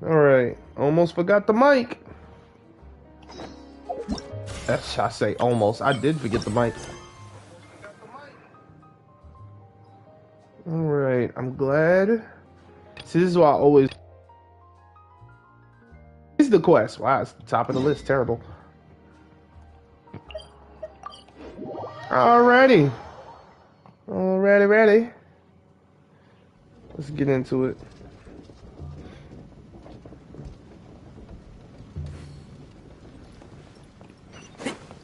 Alright, almost forgot the mic. I say almost. I did forget the mic. Alright, I'm glad. See, this is why I always... This is the quest. Wow, it's the top of the list. Terrible. Alrighty. Ready. Let's get into it.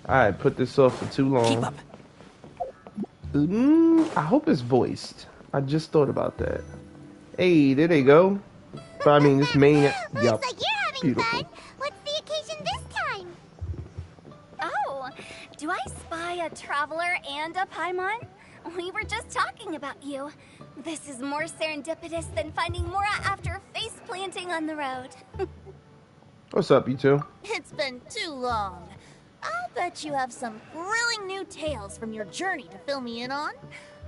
I put this off for too long. Keep up. I hope it's voiced. I just thought about that. Hey, there they go. But I mean, this main... Looks Yep. like you're having Beautiful. fun. What's the occasion this time? Oh, do I spy a traveler and a Paimon? We were just talking about you. This is more serendipitous than finding Mora after face planting on the road. What's up, you two? It's been too long. I'll bet you have some thrilling new tales from your journey to fill me in on.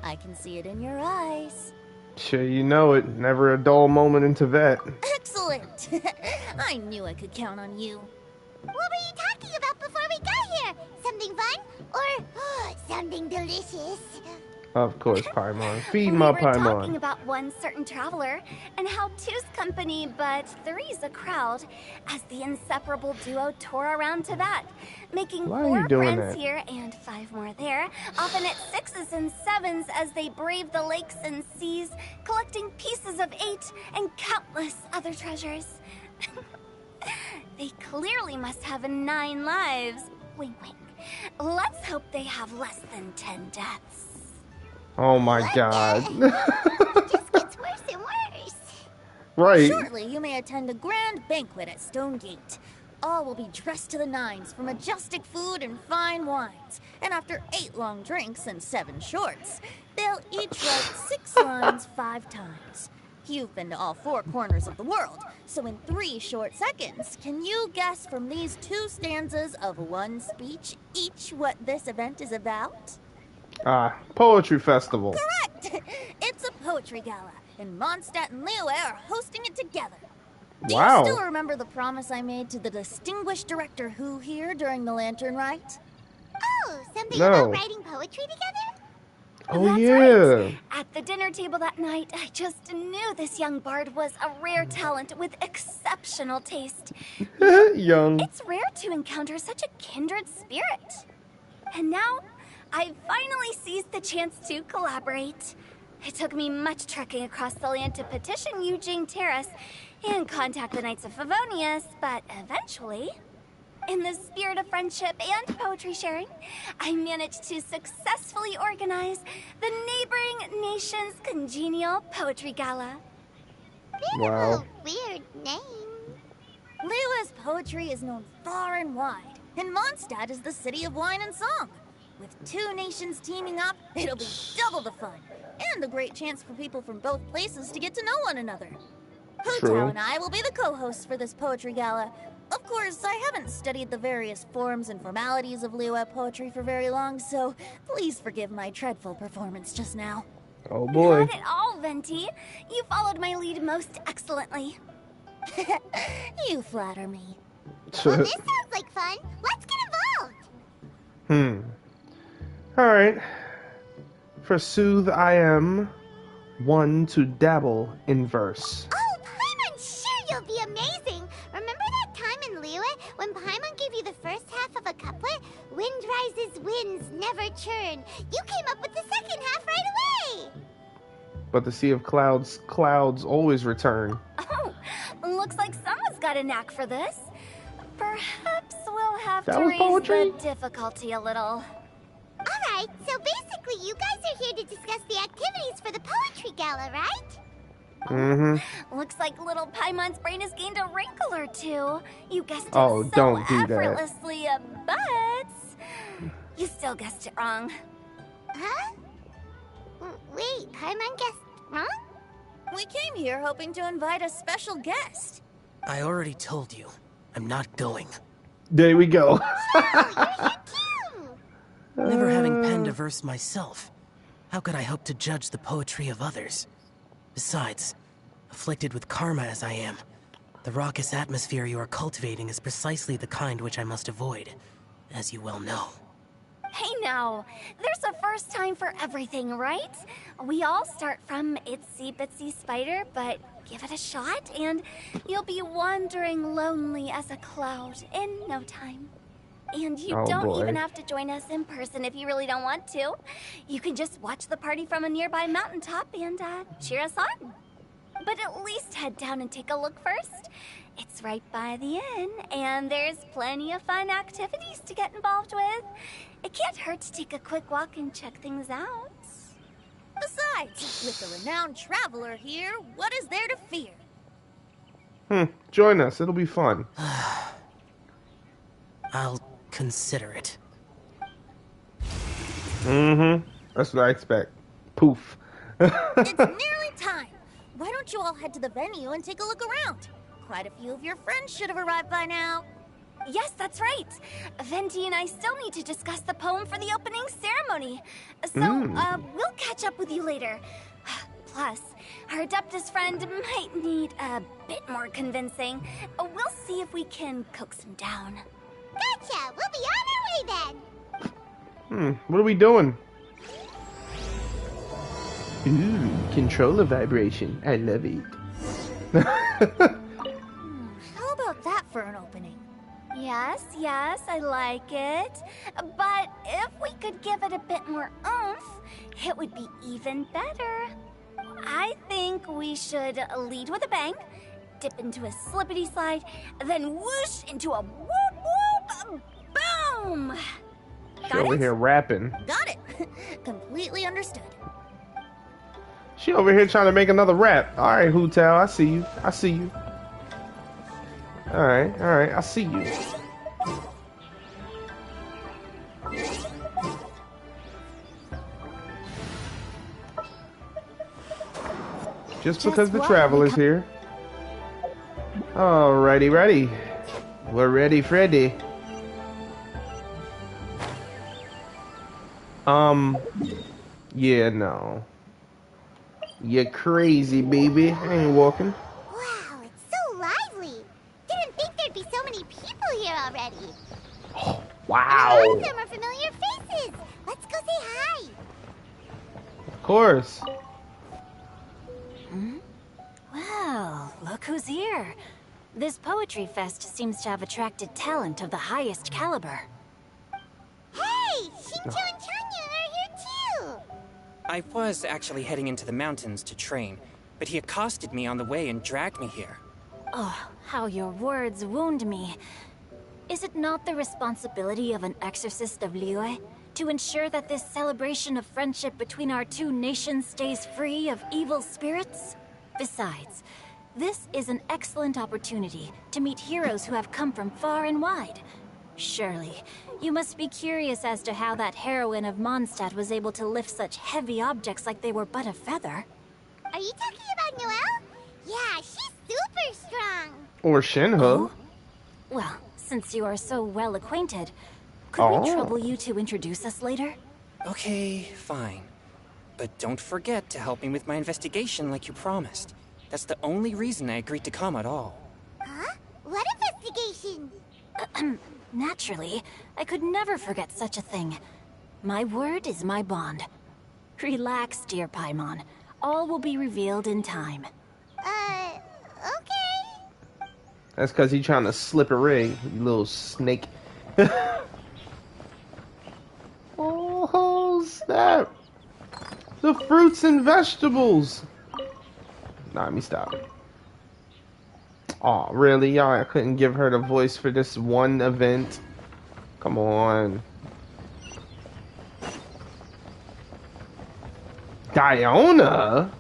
I can see it in your eyes. Sure, you know it. Never a dull moment in Tibet. Excellent! I knew I could count on you. What were you talking about before we got here? Something fun? Or something delicious? Of course, Paimon. Feed We my were talking Paimon. about one certain traveler, and how two's company, but three's a crowd, as the inseparable duo tore around Tibet, making Why are you 4 doing friends that? here and 5 more there, often at 6s and 7s as they brave the lakes and seas, collecting pieces of 8 and countless other treasures. They clearly must have 9 lives. Wink, wink. Let's hope they have less than 10 deaths. Oh my god. It just gets worse and worse. Right. Shortly, you may attend a grand banquet at Stone Gate. All will be dressed to the nines for majestic food and fine wines. And after 8 long drinks and 7 shorts, they'll each write 6 lines 5 times. You've been to all 4 corners of the world, so in 3 short seconds, can you guess from these 2 stanzas of 1 speech each what this event is about? Poetry festival. Correct! It's a poetry gala, and Mondstadt and Liyue are hosting it together. Do Wow. you still remember the promise I made to the distinguished director Hu here during the Lantern Rite? Oh, something No. about writing poetry together? Oh, That's yeah. right. At the dinner table that night, I just knew this young bard was a rare talent with exceptional taste. Young. It's rare to encounter such a kindred spirit. And now, I've finally seized the chance to collaborate. It took me much trekking across the land to petition Yujing Terrace and contact the Knights of Favonius, but eventually, in the spirit of friendship and poetry sharing, I managed to successfully organize the neighboring nation's congenial poetry gala. Wow. Weird name. Liyue's poetry is known far and wide, and Mondstadt is the city of wine and song. With 2 nations teaming up, it'll be double the fun, and a great chance for people from both places to get to know one another. Hu True. Tao and I will be the co-hosts for this poetry gala. Of course, I haven't studied the various forms and formalities of Liyue poetry for very long, so please forgive my dreadful performance just now. Oh boy. Not at all, Venti. You followed my lead most excellently. You flatter me. Well, this sounds like fun. Let's get involved. Alright. Forsooth, I am one to dabble in verse. Oh, Paimon, sure you'll be amazing. Remember that time in Liyue when Paimon gave you the first half of a couplet? Wind rises, winds never churn. You came up with the second half right away. But the sea of clouds always return. Oh, looks like someone's got a knack for this. Perhaps we'll have That to was raise poetry? the difficulty a little. Alright, so basically you guys are here to discuss the activities for the poetry gala, right? Looks like little Paimon's brain has gained a wrinkle or 2. You guessed it Oh, so don't do that. effortlessly, but you still guessed it wrong. Huh? Wait, Paimon guessed wrong? We came here hoping to invite a special guest. I already told you. I'm not going. There we go. Never having penned a verse myself, how could I hope to judge the poetry of others? Besides, afflicted with karma as I am, The raucous atmosphere you are cultivating is precisely the kind which I must avoid, as you well know. Hey now, there's a first time for everything, right? We all start from itsy bitsy spider, but give it a shot and you'll be wandering lonely as a cloud in no time. And you Oh, don't boy. even have to join us in person if you really don't want to. You can just watch the party from a nearby mountaintop and cheer us on. But at least head down and take a look first. It's right by the inn, and there's plenty of fun activities to get involved with. It can't hurt to take a quick walk and check things out. Besides, with a renowned traveler here, what is there to fear? Join us. It'll be fun. I'll consider it. That's what I expect. Poof. It's nearly time. Why don't you all head to the venue and take a look around? Quite a few of your friends should have arrived by now. Yes, that's right. Venti and I still need to discuss the poem for the opening ceremony. So, we'll catch up with you later. Plus, our Adeptus friend might need a bit more convincing. We'll see if we can coax him down. Gotcha! We'll be on our way then! What are we doing? Ooh, controller vibration. I love it. How about that for an opening? Yes, I like it. But if we could give it a bit more oomph, it would be even better. I think we should lead with a bang, dip into a slippity slide, then whoosh into a whoop whoop boom! She over here rapping. Got it. Completely understood. She over here trying to make another rap. Alright, Hu Tao, I see you. I see you. Alright, I see you. Just because the traveler's here. Alrighty, ready. We're ready, Freddy. Yeah, no. You're crazy, baby. I ain't walking. Wow, it's so lively! Didn't think there'd be so many people here already. Wow. A lot of them are familiar faces. Let's go say hi. Of course. Well, look who's here. This poetry fest seems to have attracted talent of the highest caliber. Hey, Shincho and Chanya are here too. I was actually heading into the mountains to train, but he accosted me on the way and dragged me here. Oh, how your words wound me. Is it not the responsibility of an exorcist of Liyue to ensure that this celebration of friendship between our two nations stays free of evil spirits? Besides, this is an excellent opportunity to meet heroes who have come from far and wide. Surely, you must be curious as to how that heroine of Mondstadt was able to lift such heavy objects like they were but a feather. Are you talking about Noelle? Yeah, she's super strong. Or Shinho. Well, since you are so well acquainted, could we trouble you to introduce us later? Okay, fine. But don't forget to help me with my investigation like you promised. That's the only reason I agreed to come at all. Huh? What investigation? Naturally, I could never forget such a thing. My word is my bond. Relax, dear Paimon. All will be revealed in time. Okay. That's because he's trying to slip a rig, you little snake. Oh, snap. The fruits and vegetables. Nah, let me stop. Oh, really? Y'all, I couldn't give her the voice for this one event. Come on. Diona?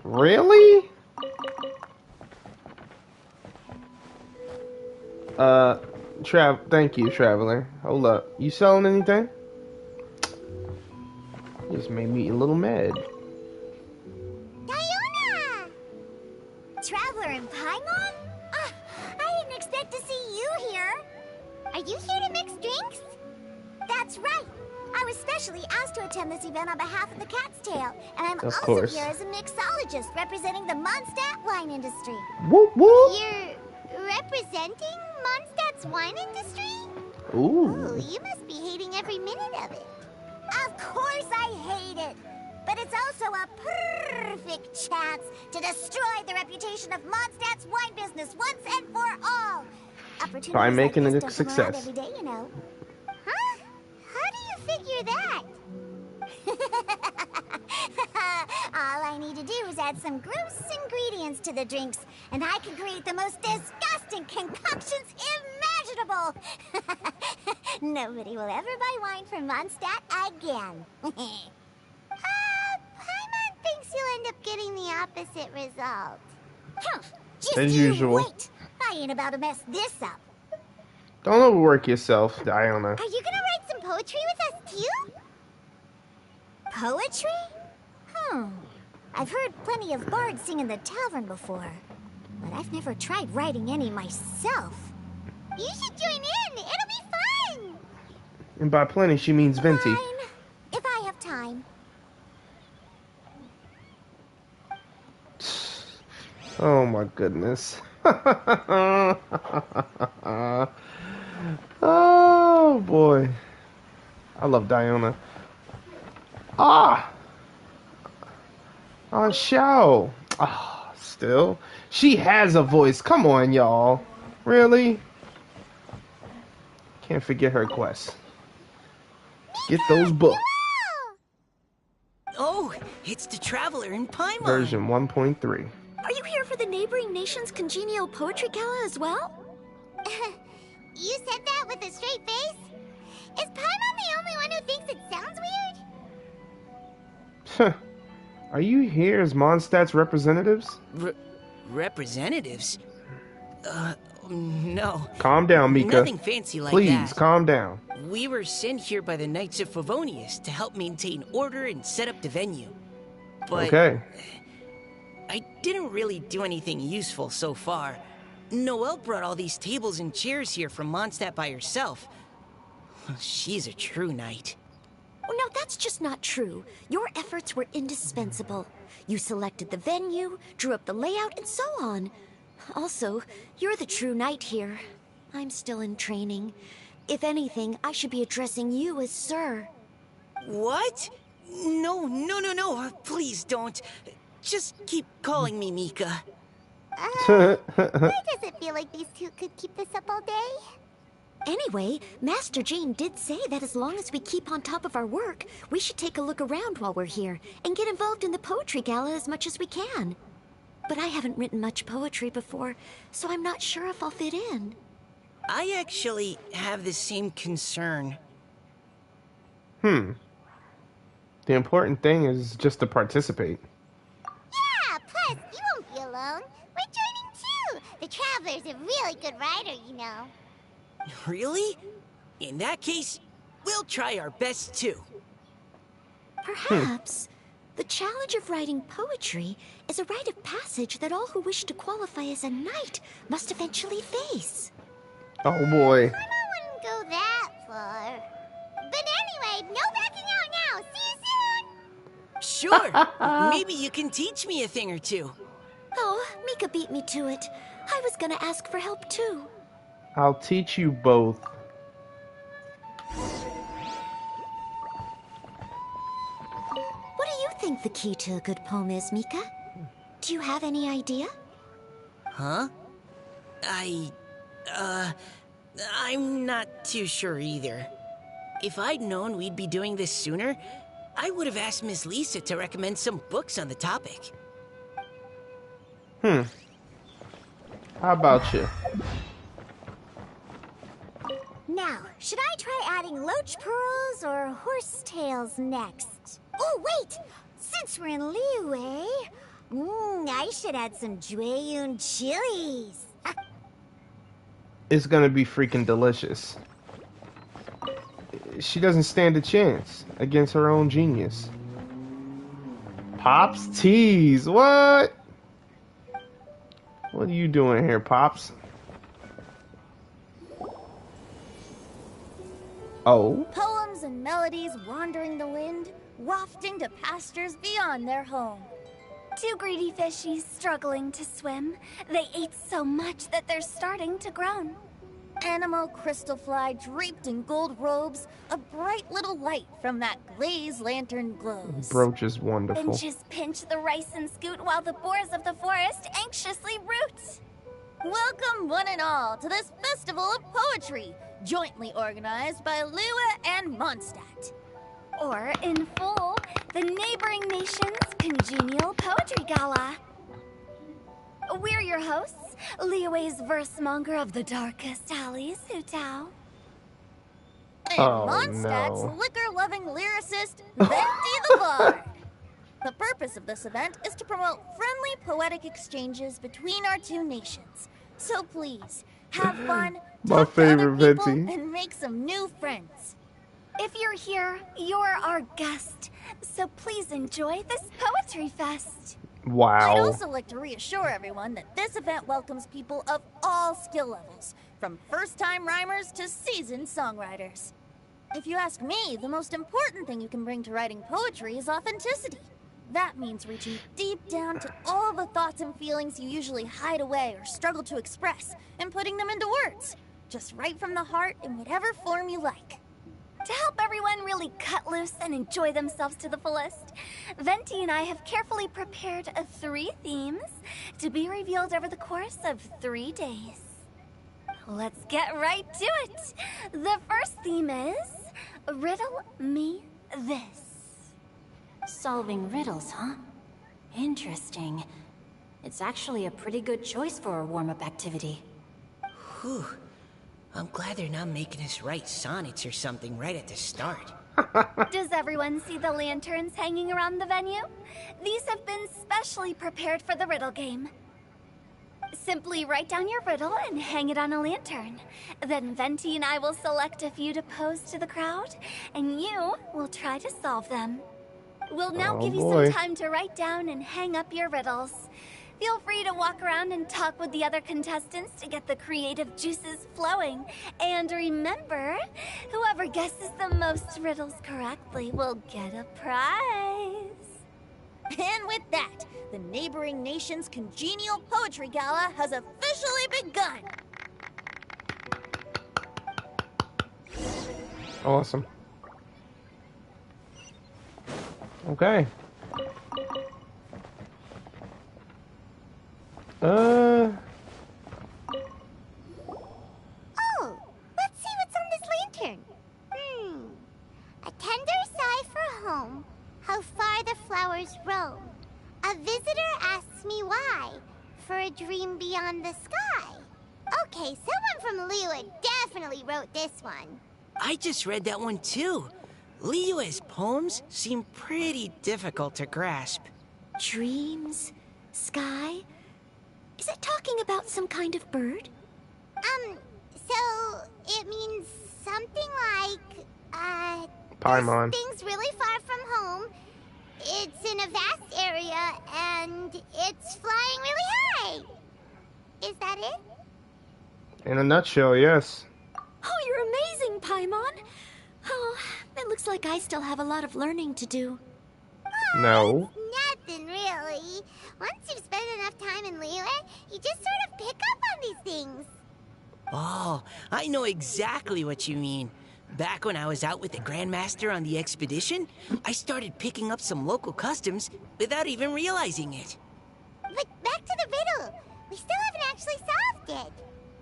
Really? Thank you, Traveler. Hold up. You selling anything? You just made me a little mad. Diona! Traveler and Paimon? I didn't expect to see you here. Are you here to mix drinks? That's right. I was specially asked to attend this event on behalf of the Cat's Tail, and I'm Of also course. here as a mixologist representing the Mondstadt wine industry. Whoop whoop. You're representing Mondstadt's wine industry? Oh, Ooh. you must be hating every minute of it. Of course I hate it. But it's also a perfect chance to destroy the reputation of Mondstadt's wine business once and for all. Opportunities By making like it this a don't come around success. every day, you know. Huh? How do you figure that? All I need to do is add some gross ingredients to the drinks, and I can create the most disgusting concoctions imaginable. Nobody will ever buy wine from Mondstadt again. Paimon thinks you'll end up getting the opposite result. Just As you usual. wait. I ain't about to mess this up. Don't overwork yourself, Diona. Are you gonna write some poetry with us too? Poetry? I've heard plenty of bards sing in the tavern before, but I've never tried writing any myself. You should join in. It'll be fun. And by plenty, she means Venti. Fine, if I have time. Oh my goodness. Oh boy. I love Diona. Ah! Oh, Xiao. Ah, still. She has a voice. Come on, y'all. Really? Can't forget her quest. Get those books. Oh, it's the Traveler in Paimon. Version 1.3. Are you here for the neighboring nation's congenial poetry gala as well? You said that with a straight face? Is Paimon the only one who thinks it sounds weird? Are you here as Mondstadt's representatives? Representatives? No. Calm down, Mika. Nothing fancy like Please, that. calm down. We were sent here by the Knights of Favonius to help maintain order and set up the venue. But Okay. I didn't really do anything useful so far. Noelle brought all these tables and chairs here from Mondstadt by herself. She's a true knight. Oh, no, that's just not true. Your efforts were indispensable. You selected the venue, drew up the layout, and so on. Also, you're the true knight here. I'm still in training. If anything, I should be addressing you as Sir. What? No. Please don't. Just keep calling me Mika. Why does it feel like these two could keep this up all day? Anyway, Master Jane did say that as long as we keep on top of our work, we should take a look around while we're here and get involved in the poetry gala as much as we can. But I haven't written much poetry before, so I'm not sure if I'll fit in. I actually have the same concern. The important thing is just to participate. Yeah, plus, you won't be alone. We're joining too. The Traveler's a really good writer, you know. Really? In that case, we'll try our best too. Perhaps the challenge of writing poetry is a rite of passage that all who wish to qualify as a knight must eventually face. Oh boy. I wouldn't go that far. But anyway, no backing out now. See you soon. Sure. Maybe you can teach me a thing or two. Oh, Mika beat me to it. I was gonna ask for help too. I'll teach you both. What do you think the key to a good poem is, Mika? Do you have any idea? Huh? I'm not too sure either. If I'd known we'd be doing this sooner, I would have asked Miss Lisa to recommend some books on the topic. How about you? Now, should I try adding loach pearls or horse tails next? Oh, wait! Since we're in Liyue, I should add some Jueyun chilies. It's gonna be freaking delicious. She doesn't stand a chance against her own genius. Pops tease, what? What are you doing here, Pops? Oh? Poems and melodies wandering the wind, wafting to pastures beyond their home. Two greedy fishies struggling to swim. They ate so much that they're starting to groan. Animal crystal fly draped in gold robes, a bright little light from that glazed lantern glows. Brooch is wonderful. Finches pinch the rice and scoot while the boars of the forest anxiously root. Welcome one and all to this festival of poetry, jointly organized by Liyue and Mondstadt. Or, in full, the neighboring nation's congenial poetry gala. We're your hosts, Liyue's versemonger of the darkest alleys, Hu Tao. And Oh, Mondstadt's no. liquor-loving lyricist, Venti the Bard. The purpose of this event is to promote friendly poetic exchanges between our two nations. So please, have fun, My talk to other favorite people, Venti. and make some new friends. If you're here, you're our guest. So please enjoy this poetry fest. I'd Wow. also like to reassure everyone that this event welcomes people of all skill levels, from first-time rhymers to seasoned songwriters. If you ask me, the most important thing you can bring to writing poetry is authenticity. That means reaching deep down to all the thoughts and feelings you usually hide away or struggle to express, and putting them into words, just right from the heart in whatever form you like. To help everyone really cut loose and enjoy themselves to the fullest, Venti and I have carefully prepared 3 themes to be revealed over the course of 3 days. Let's get right to it. The first theme is Riddle Me This. Solving riddles, huh? Interesting. It's actually a pretty good choice for a warm-up activity. Whew. I'm glad they're not making us write sonnets or something right at the start. Does everyone see the lanterns hanging around the venue? These have been specially prepared for the riddle game. Simply write down your riddle and hang it on a lantern. Then Venti and I will select a few to pose to the crowd, and you will try to solve them. We'll now Oh, give you boy. some time to write down and hang up your riddles. Feel free to walk around and talk with the other contestants to get the creative juices flowing. And remember, whoever guesses the most riddles correctly will get a prize. And with that, the neighboring nation's congenial poetry gala has officially begun. Awesome. Okay. Oh, let's see what's on this lantern. A tender sigh for home, how far the flowers roam. A visitor asks me why, for a dream beyond the sky. Okay, someone from Liyue definitely wrote this one. I just read that one too. Liyue's poems seem pretty difficult to grasp. Dreams? Sky? Is it talking about some kind of bird? So it means something like, Paimon. this thing's really far from home. It's in a vast area, and it's flying really high. Is that it? In a nutshell, yes. Oh, you're amazing, Paimon! Oh, it looks like I still have a lot of learning to do. No. Nothing really. Once you've spent enough time in Liyue, you just sort of pick up on these things. Oh, I know exactly what you mean. Back when I was out with the Grandmaster on the expedition, I started picking up some local customs without even realizing it. But back to the riddle. We still haven't actually solved it.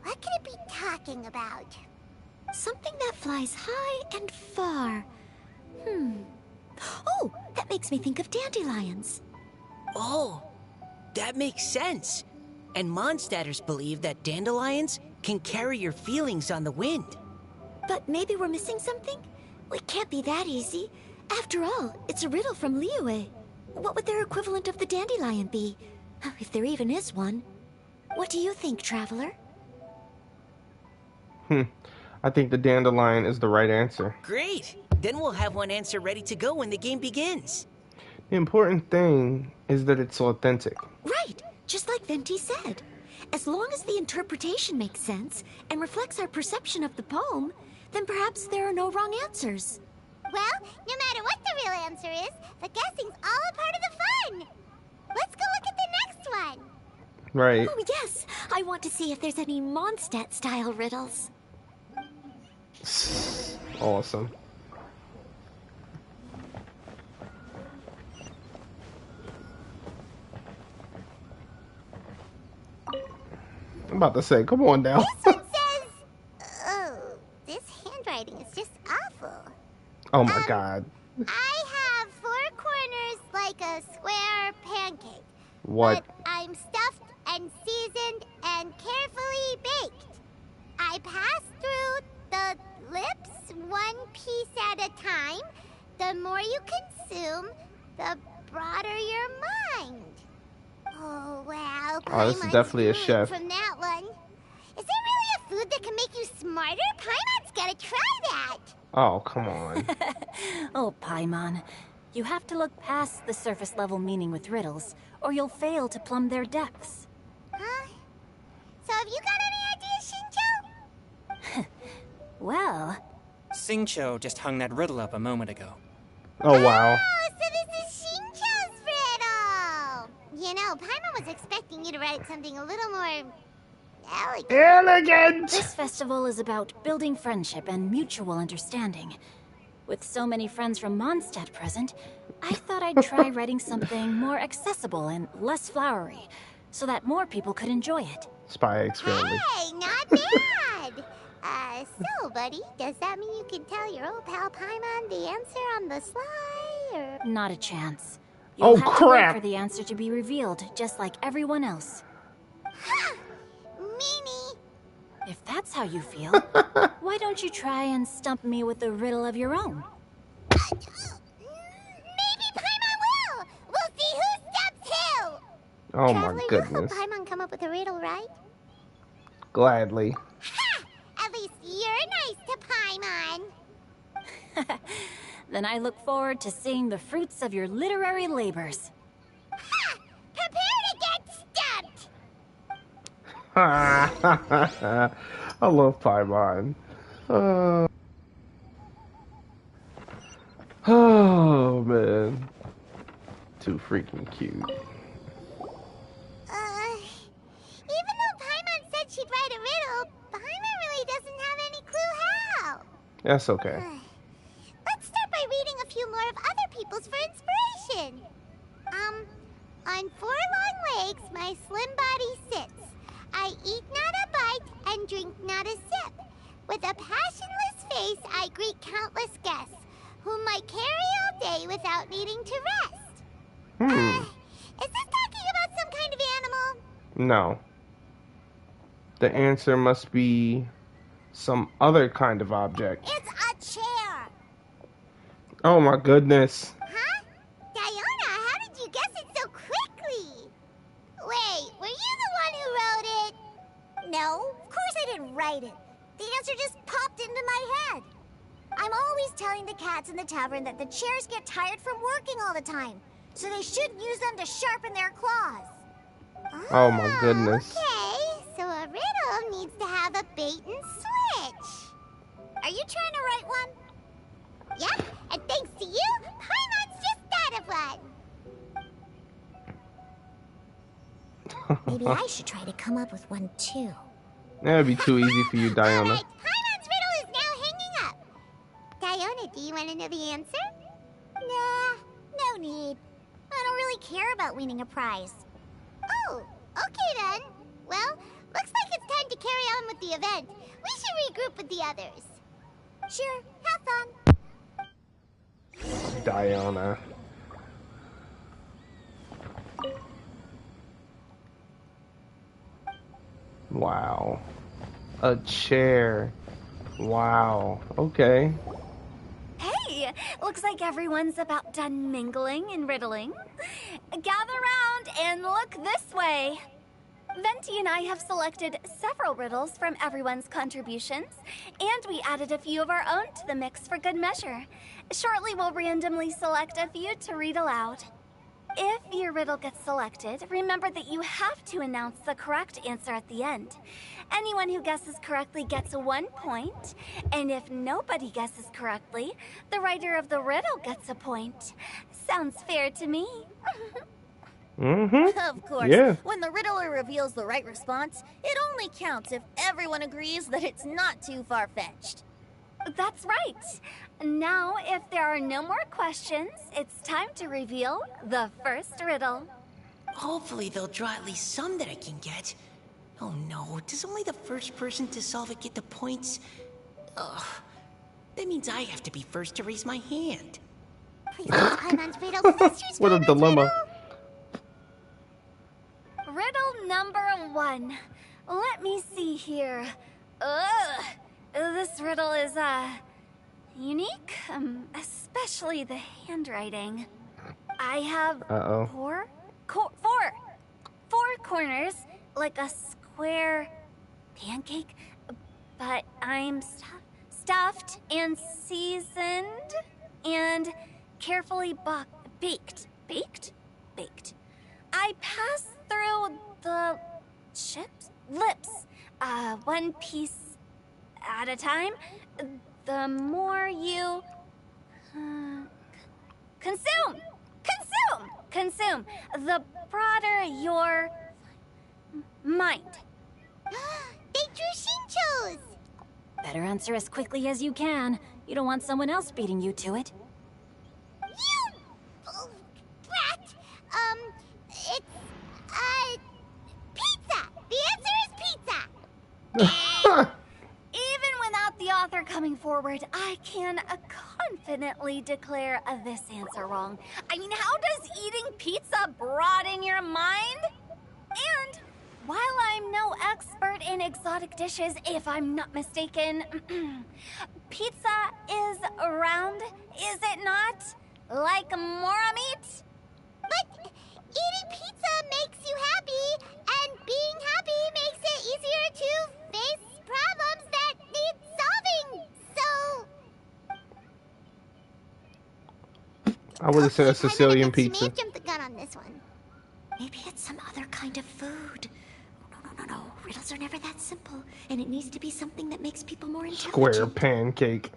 What could it be talking about? Something that flies high and far. Oh, that makes me think of dandelions. Oh, that makes sense. And Mondstadters believe that dandelions can carry your feelings on the wind. But maybe we're missing something? It can't be that easy. After all, it's a riddle from Liyue. What would their equivalent of the dandelion be? If there even is one. What do you think, Traveler? I think the dandelion is the right answer. Great! Then we'll have one answer ready to go when the game begins. The important thing is that it's authentic. Right, just like Venti said. As long as the interpretation makes sense and reflects our perception of the poem, then perhaps there are no wrong answers. Well, no matter what the real answer is, the guessing's all a part of the fun. Let's go look at the next one. Right. Oh, yes. I want to see if there's any Mondstadt-style riddles. Awesome. I'm about to say, come on now. This one says, oh, this handwriting is just awful. Oh my god. I have 4 corners like a square pancake. What? But I'm stuffed and seasoned and carefully baked. I pass through the lips one piece at a time. The more you consume, the broader your mind. Oh, wow. Oh, this is definitely a chef. From that one. Is there really a food that can make you smarter? Paimon's gotta try that. Oh, come on. Oh, Paimon. You have to look past the surface level meaning with riddles, or you'll fail to plumb their depths. Huh? So have you got any ideas, Shinjo? Well, Xingqiu just hung that riddle up a moment ago. Oh, wow. Oh, so this is Shinjo's riddle! You know, Paimon was expecting you to write something a little more elegant. Elegant! this festival is about building friendship and mutual understanding. With so many friends from Mondstadt present, I thought I'd try writing something more accessible and less flowery, so that more people could enjoy it. Spy experiment. Hey, not bad! So, buddy, does that mean you can tell your old pal Paimon the answer on the sly, or...? Not a chance. Oh, You'll have to wait crap. for the answer to be revealed, just like everyone else. Ha! Meanie! If that's how you feel, why don't you try and stump me with a riddle of your own? Maybe Paimon will! We'll see who stumps who! Oh Traveler, my you goodness. help Paimon come up with a riddle, right? Gladly. Ha! At least you're nice to Paimon. Then I look forward to seeing the fruits of your literary labors. Ha! Prepare to get stumped! I love Paimon. Oh, man. Too freaking cute. Even though Paimon said she'd write a riddle, Paimon really doesn't have any clue how. That's okay. Let's start by reading a few more of other people's for inspiration. On 4 long legs, my slim body sits. I eat not a bite and drink not a sip. With a passionless face, I greet countless guests, whom I carry all day without needing to rest. Is this talking about some kind of animal? No. The answer must be some other kind of object. It's a chair. Oh my goodness. Huh? Diana, how did you guess it so quickly? Wait, were you the one who wrote it? No, of course I didn't write it. The answer just popped into my head. I'm always telling the cats in the tavern that the chairs get tired from working all the time, so they shouldn't use them to sharpen their claws. Oh my goodness. Okay, so a riddle needs to have a bait and switch. Are you trying to write one? Yep, and thanks to you, Paimon's just thought of one. Maybe I should try to come up with one too. That'd be too easy for you, Diana. Alright, Paimon's riddle is now hanging up. Diana, do you want to know the answer? Nah, no need. I don't really care about winning a prize. Oh, okay then. Well, looks like it's time to carry on with the event. We should regroup with the others. Sure, have fun. Diana. Wow. A chair. Wow. Okay. Hey, looks like everyone's about done mingling and riddling. Gather round and look this way. Venti and I have selected several riddles from everyone's contributions, and we added a few of our own to the mix for good measure. Shortly, we'll randomly select a few to read aloud. If your riddle gets selected, remember that you have to announce the correct answer at the end. Anyone who guesses correctly gets 1 point, and if nobody guesses correctly, the writer of the riddle gets a point. Sounds fair to me. Of course. Yeah. When the riddler reveals the right response, it only counts if everyone agrees that it's not too far-fetched. That's right. Now, if there are no more questions, it's time to reveal the first riddle. Hopefully they'll draw at least some that I can get. Oh no, does only the first person to solve it get the points? Ugh. That means I have to be first to raise my hand. Paimon's riddle. What a dilemma. Riddle number 1. Let me see here. Ugh. This riddle is, unique, especially the handwriting. I have four corners, like a square pancake, but I'm stuffed and seasoned and carefully baked. Baked. I pass through the lips, one piece at a time. The more you consume, the broader your mind. They drew Shinchos! Better answer as quickly as you can. You don't want someone else beating you to it. You brat! It's pizza! The answer is pizza! Even without the author coming forward, I can confidently declare this answer wrong. I mean, how does eating pizza broaden your mind? And while I'm no expert in exotic dishes, if I'm not mistaken, pizza is round, is it not? Like mora meat? But eating pizza makes you happy, and being happy makes it easier to face problems that need solving. So I would have said a Paimon Sicilian admits she may pizza. have jumped the gun on this one. Maybe it's some other kind of food. No. Riddles are never that simple, and it needs to be something that makes people more intelligent. Square pancake.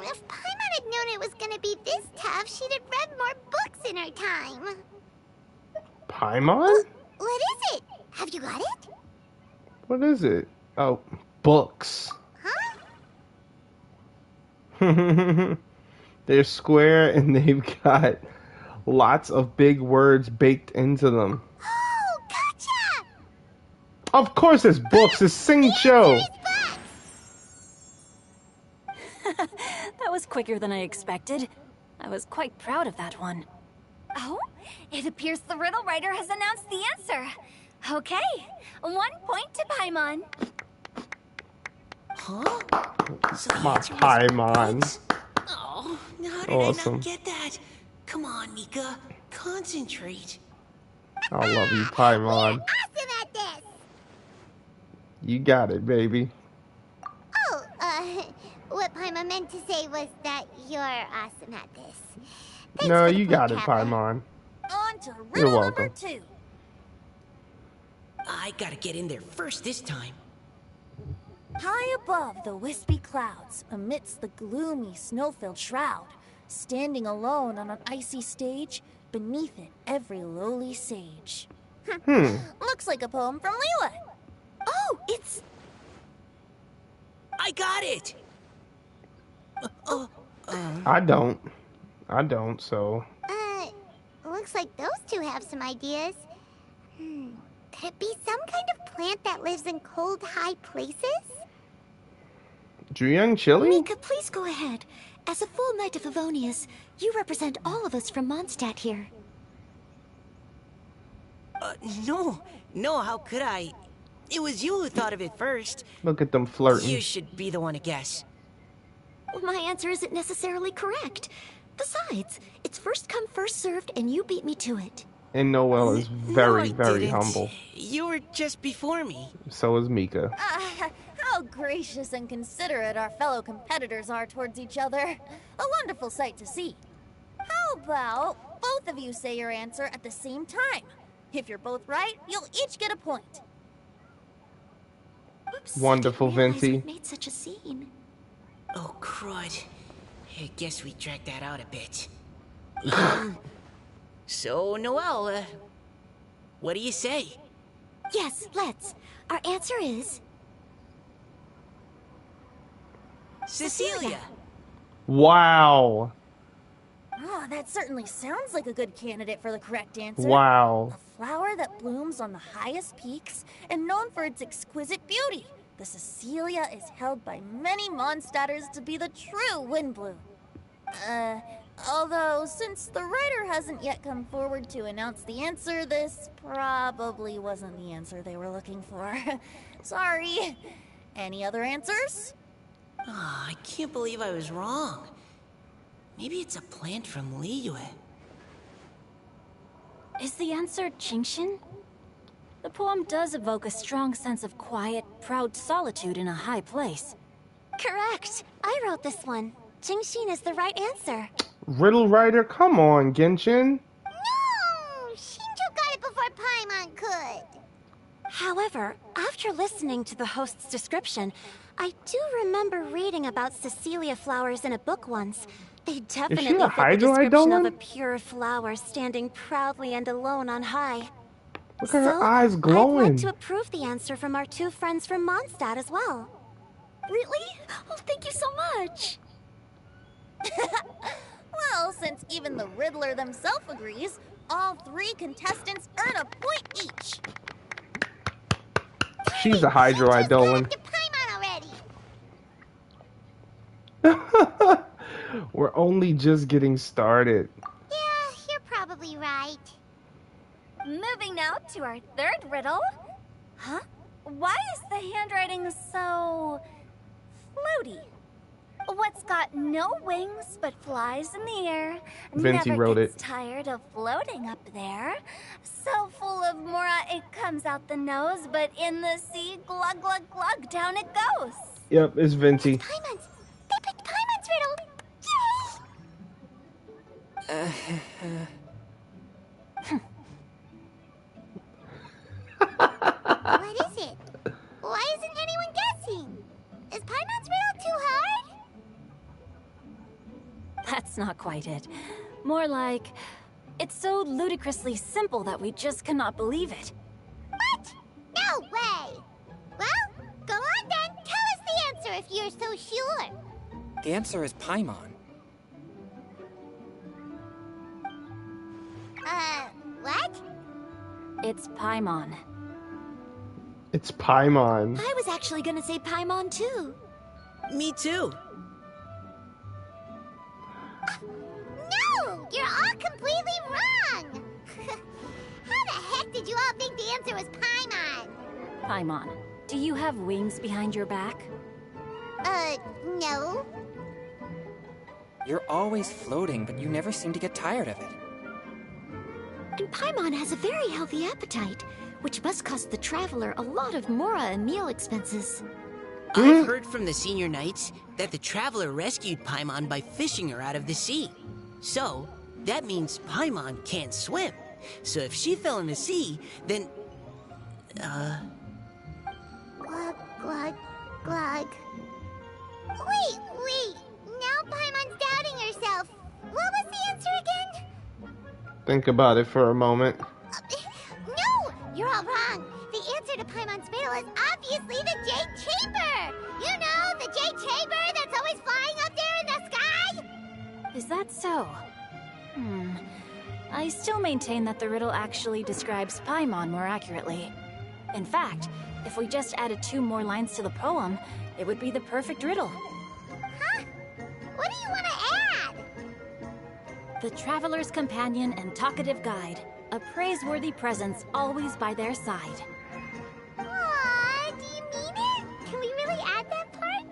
If Paimon had known it was gonna be this tough, she'd have read more books in her time. Paimon? What is it? Have you got it? What is it? Oh, books. Huh? They're square and they've got lots of big words baked into them. Oh, gotcha! Of course it's books, it's Sing Show. That was quicker than I expected. I was quite proud of that one. Oh, it appears the riddle writer has announced the answer. Okay, 1 point to Paimon. Huh? So the My answer was Paimon. books? Oh, how did I Awesome. not get that? Come on, Mika. Concentrate. I love you, Paimon. Awesome at this! You got it, baby. Oh, what Paimon meant to say was that you're awesome at this. Thanks No, for the you point, got it, Trevor. Paimon. On to You're riddle number welcome. 2. I gotta get in there first this time. High above the wispy clouds, amidst the gloomy snow-filled shroud, standing alone on an icy stage, beneath it every lowly sage. Looks like a poem from Leela. Oh, it's... I got it! I don't, so. Looks like those two have some ideas. Could it be some kind of plant that lives in cold, high places? Juyang Chili? Mika, please go ahead. As a full Knight of Favonius, you represent all of us from Mondstadt here. No, how could I? It was you who thought of it first. Look at them flirting. You should be the one to guess. My answer isn't necessarily correct. Besides, it's first come, first served, and you beat me to it. And Noelle is very, No, I very didn't. humble. You were just before me. So is Mika. How how gracious and considerate our fellow competitors are towards each other. A wonderful sight to see. How about both of you say your answer at the same time? If you're both right, you'll each get a point. Oops, Wonderful, I didn't realize Venti. we'd made such a scene. Oh, crud. I guess we dragged that out a bit. So, Noelle, what do you say? Yes, let's. Our answer is Cecilia! Wow. Oh, that certainly sounds like a good candidate for the correct answer. Wow. A flower that blooms on the highest peaks and known for its exquisite beauty. The Cecilia is held by many Mondstadters to be the true wind bloom. Although, since the writer hasn't yet come forward to announce the answer, this probably wasn't the answer they were looking for. Sorry. Any other answers? Oh, I can't believe I was wrong. Maybe it's a plant from Liyue. Is the answer Qingxin? The poem does evoke a strong sense of quiet, proud solitude in a high place. correct. I wrote this one. Qingxin is the right answer. Riddle writer, come on, Genshin. No! Shinjo got it before Paimon could. However, after listening to the host's description, I do remember reading about Cecilia flowers in a book once. They definitely fit the Hydro description of Eidolon? a pure flower standing proudly and alone on high. Look at her So, eyes I'd glowing. like to approve the answer from our two friends from Mondstadt as well. Really? Oh, thank you so much. Well, since even the Riddler themselves agrees, all three contestants earn a point each. She's a Hydro Shinjo's caught Eidolon. up to Paimon already. We're only just getting started. Yeah, you're probably right. Moving now to our third riddle. Huh? Why is the handwriting so floaty? What's got no wings but flies in the air, Venti never wrote gets it. tired of floating up there. So full of mora it comes out the nose, but in the sea, glug glug glug, down it goes. Yep, it's Venti. Paimon's. They picked Paimon's riddle. What is it? Why isn't anyone guessing? Is Paimon's riddle too hard? That's not quite it. More like, it's so ludicrously simple that we just cannot believe it. What? No way! Well, go on then. Tell us the answer if you're so sure. The answer is Paimon. What? It's Paimon. It's Paimon. I was actually gonna say Paimon too. Me too. No! You're all completely wrong! How the heck did you all think the answer was Paimon? Paimon, do you have wings behind your back? No. You're always floating, but you never seem to get tired of it. And Paimon has a very healthy appetite, which must cost the traveler a lot of mora and meal expenses. I've heard from the senior knights that the traveler rescued Paimon by fishing her out of the sea. So, that means Paimon can't swim. So if she fell in the sea, then... Glug, glug, glug. Wait! Now Paimon's doubting herself. What was the answer again? Think about it for a moment. No! You're all wrong. The answer to Paimon's riddle is obviously the Jade Chamber! You know, the Jade Chamber that's always flying up there in the sky? Is that so? I still maintain that the riddle actually describes Paimon more accurately. In fact, if we just added 2 more lines to the poem, it would be the perfect riddle. Huh? What do you want to add? The traveler's companion and talkative guide, a praiseworthy presence always by their side. Aw, do you mean it? Can we really add that part?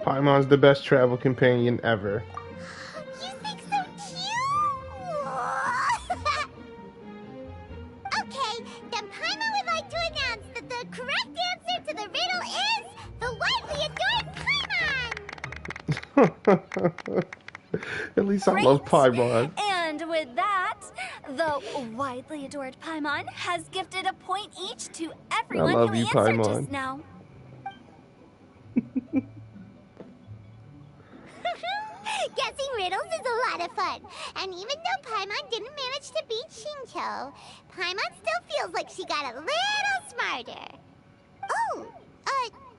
Paimon's the best travel companion ever. You think so too? Okay, then Paimon would like to announce that the correct answer to the riddle At least I Great. love Paimon. And with that, the widely adored Paimon has gifted a point each to I everyone love who you, answered Paimon. just now. Guessing riddles is a lot of fun. And even though Paimon didn't manage to beat Xingqiu, Paimon still feels like she got a little smarter. Oh,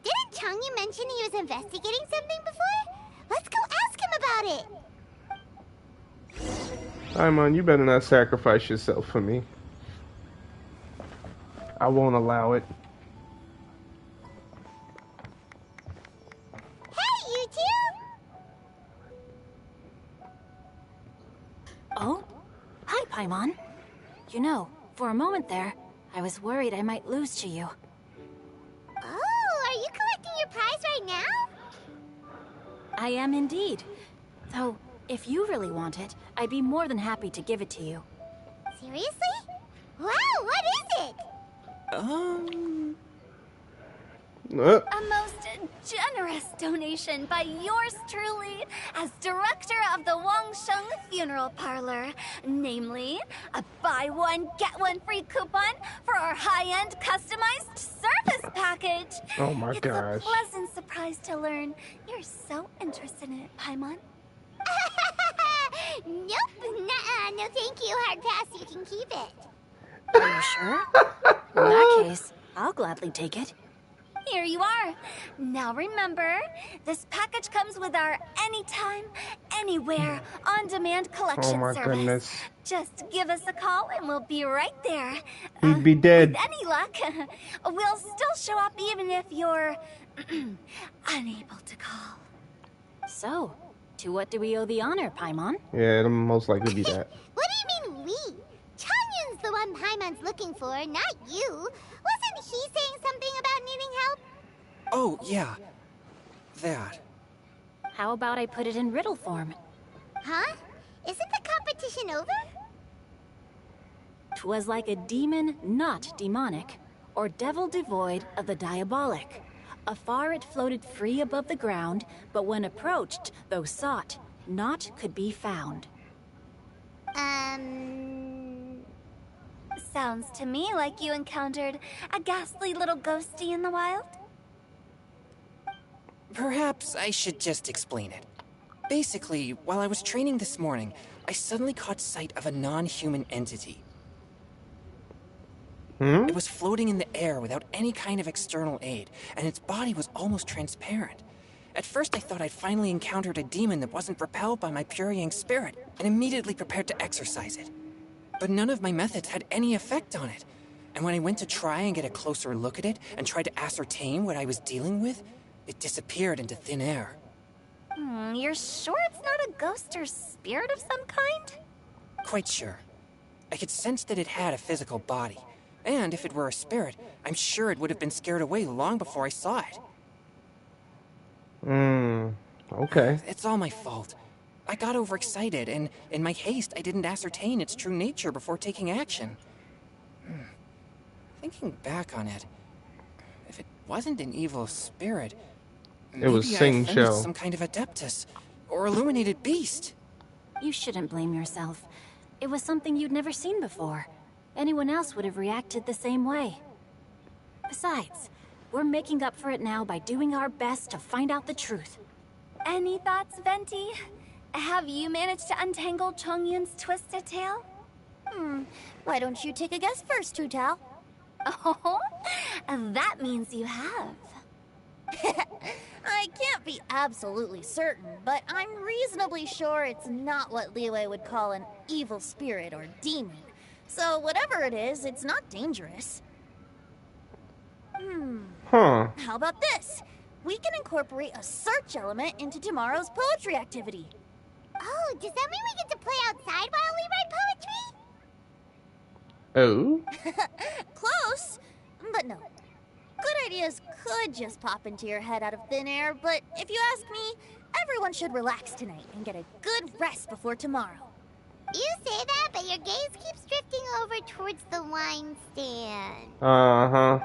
didn't Changyu mention he was investigating something before? Let's go ask him about it. Paimon, you better not sacrifice yourself for me. I won't allow it. Hey, you two! Oh? Hi, Paimon. You know, for a moment there, I was worried I might lose to you. Oh, are you collecting your prize right now? I am indeed. Though, if you really want it, I'd be more than happy to give it to you. Seriously? Wow, what is it? A most generous donation by yours truly as director of the Wangsheng Funeral Parlor. Namely, a buy one, get one free coupon for our high-end customized service package. Oh my gosh. It's a pleasant surprise to learn you're so interested in it, Paimon. Nope, nuh-uh, no thank you, hard pass, you can keep it. Are you sure? In that case, I'll gladly take it. Here you are. Now remember, this package comes with our anytime, anywhere, on-demand collection Oh my service. goodness. Just give us a call and we'll be right there. He'd be dead. With any luck, we'll still show up even if you're unable to call. So, to what do we owe the honor, Paimon? Yeah, it'll most likely be that. What do you mean we? Changyun's the one Paimon's looking for, not you. Wasn't he saying something about needing help? Oh, yeah. That. How about I put it in riddle form? Huh? Isn't the competition over? 'Twas like a demon not demonic, or devil devoid of the diabolic. Afar it floated free above the ground, but when approached, though sought, naught could be found. Sounds to me like you encountered a ghastly little ghosty in the wild. Perhaps I should just explain it. Basically, while I was training this morning, I suddenly caught sight of a non-human entity. It was floating in the air without any kind of external aid, and its body was almost transparent. At first I thought I'd finally encountered a demon that wasn't repelled by my purifying spirit, and immediately prepared to exorcise it. But none of my methods had any effect on it. And when I went to try and get a closer look at it, and tried to ascertain what I was dealing with, it disappeared into thin air. You're sure it's not a ghost or spirit of some kind? Quite sure. I could sense that it had a physical body. And if it were a spirit, I'm sure it would have been scared away long before I saw it. Okay. It's all my fault. I got overexcited, and in my haste, I didn't ascertain its true nature before taking action. Thinking back on it, if it wasn't an evil spirit, It was maybe I Sing offended Cho. some kind of adeptus, or illuminated beast. You shouldn't blame yourself. It was something you'd never seen before. Anyone else would have reacted the same way. Besides, we're making up for it now by doing our best to find out the truth. Any thoughts, Venti? Have you managed to untangle Chongyun's twisted tail? Why don't you take a guess first, Hu Tao? Oh, that means you have. I can't be absolutely certain, but I'm reasonably sure it's not what Liyue would call an evil spirit or demon. So whatever it is, it's not dangerous. Huh. How about this? We can incorporate a search element into tomorrow's poetry activity. Oh, does that mean we get to play outside while we write poetry? Oh? Close, but no. Good ideas could just pop into your head out of thin air, but if you ask me, everyone should relax tonight and get a good rest before tomorrow. You say that, but your gaze keeps drifting over towards the wine stand. Uh-huh.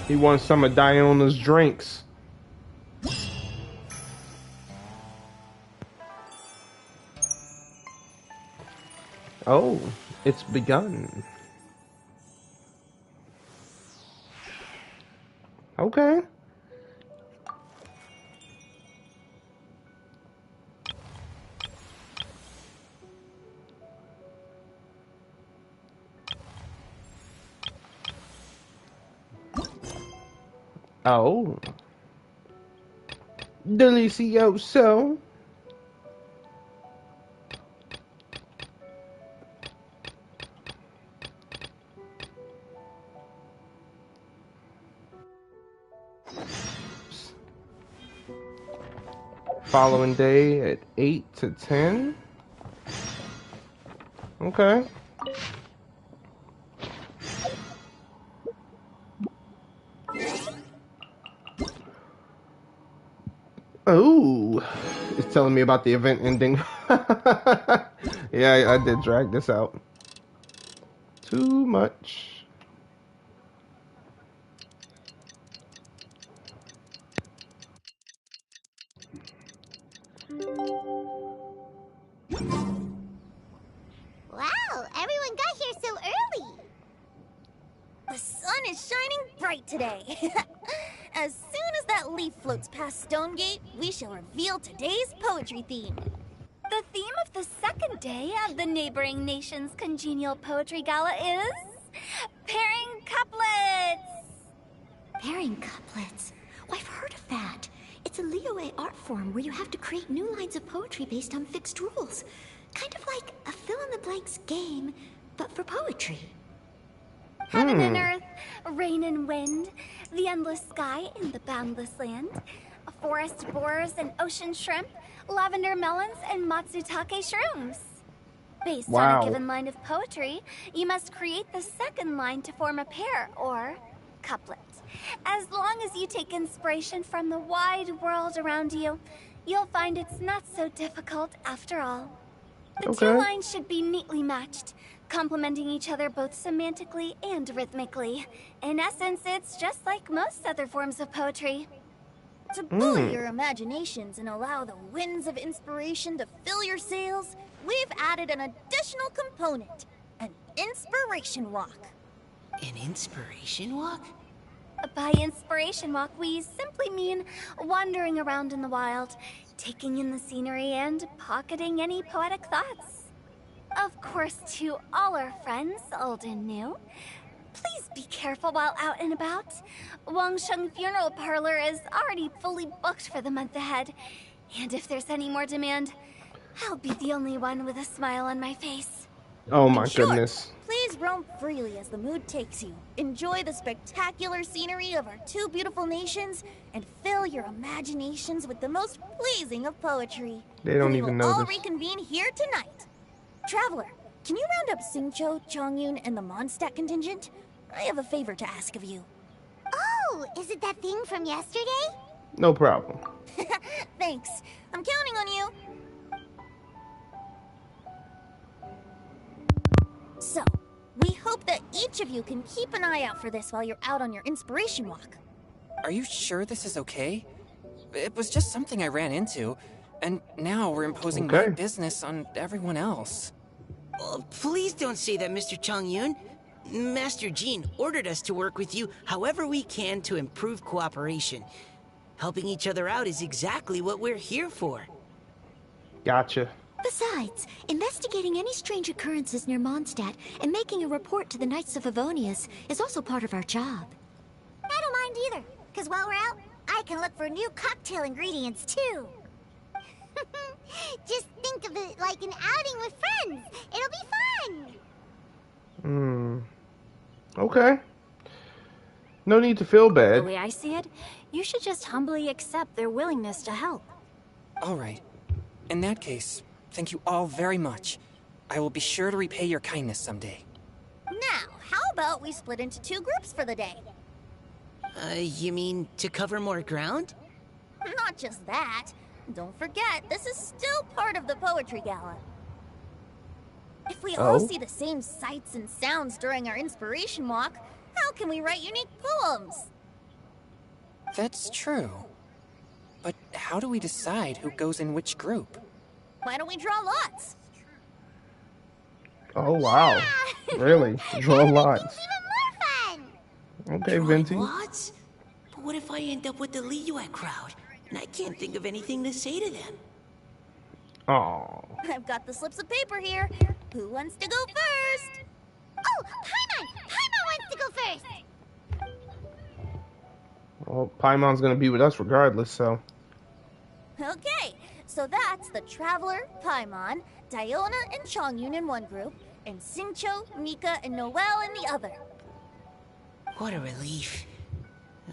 He wants some of Diona's drinks. Oh, it's begun. Okay. Oh. Delicioso. Following day at 8 to 10. Okay. Oh, it's telling me about the event ending. Yeah, I did drag this out. Too much. Wow, everyone got here so early. The sun is shining bright today. As soon as that leaf floats past Stonegate, we shall reveal today's poetry theme. The theme of the second day of the neighboring nation's congenial poetry gala is pairing couplets. Pairing couplets. Oh, I've heard of that. It's a Liyue art form where you have to create new lines of poetry based on fixed rules. Kind of like a fill-in-the-blanks game, but for poetry. Heaven and earth, rain and wind, the endless sky and the boundless land, forest borers and ocean shrimp, lavender melons and matsutake shrooms. Based on Wow. a given line of poetry, you must create the second line to form a pair, or couplet. As long as you take inspiration from the wide world around you, you'll find it's not so difficult after all. The two Okay. lines should be neatly matched, complementing each other both semantically and rhythmically. In essence, it's just like most other forms of poetry. To buoy your imaginations and allow the winds of inspiration to fill your sails, we've added an additional component, an inspiration walk. An inspiration walk? By inspiration walk, we simply mean wandering around in the wild, taking in the scenery and pocketing any poetic thoughts. Of course, to all our friends, old and new, please be careful while out and about. Wangsheng Funeral Parlor is already fully booked for the month ahead, and if there's any more demand, I'll be the only one with a smile on my face. Oh my In short, goodness. please roam freely as the mood takes you. Enjoy the spectacular scenery of our two beautiful nations, and fill your imaginations with the most pleasing of poetry. They don't And we even will know all this. reconvene here tonight. Traveler, can you round up Xingqiu, Chongyun, and the Mondstadt contingent? I have a favor to ask of you. Oh, is it that thing from yesterday? No problem. Thanks. I'm counting on you. So, we hope that each of you can keep an eye out for this while you're out on your inspiration walk. Are you sure this is okay? It was just something I ran into, and now we're imposing my Okay. business on everyone else. Oh, please don't say that, Mr. Chongyun. Master Jean ordered us to work with you however we can to improve cooperation. Helping each other out is exactly what we're here for. Gotcha. Besides, investigating any strange occurrences near Mondstadt and making a report to the Knights of Favonius is also part of our job. I don't mind either, because while we're out, I can look for new cocktail ingredients too. Just think of it like an outing with friends. It'll be fun. Okay. No need to feel The bad. way I see it, you should just humbly accept their willingness to help. All right. In that case, thank you all very much. I will be sure to repay your kindness someday. Now, how about we split into two groups for the day? You mean to cover more ground? Not just that. Don't forget, this is still part of the Poetry Gala. If we all Oh? see the same sights and sounds during our inspiration walk, how can we write unique poems? That's true. But how do we decide who goes in which group? Why don't we draw lots? Oh wow. Yeah! Really? Draw lots. Even more fun! Okay, Drawing Venti. lots? But what if I end up with the Liyue crowd, and I can't think of anything to say to them? Oh. I've got the slips of paper here. Who wants to go first? Oh, Paimon! Paimon wants to go first! Well, Paimon's gonna be with us regardless, so. Okay, so that's the Traveler, Paimon, Diona and Chongyun in one group, and Xingqiu, Mika, and Noelle in the other. What a relief.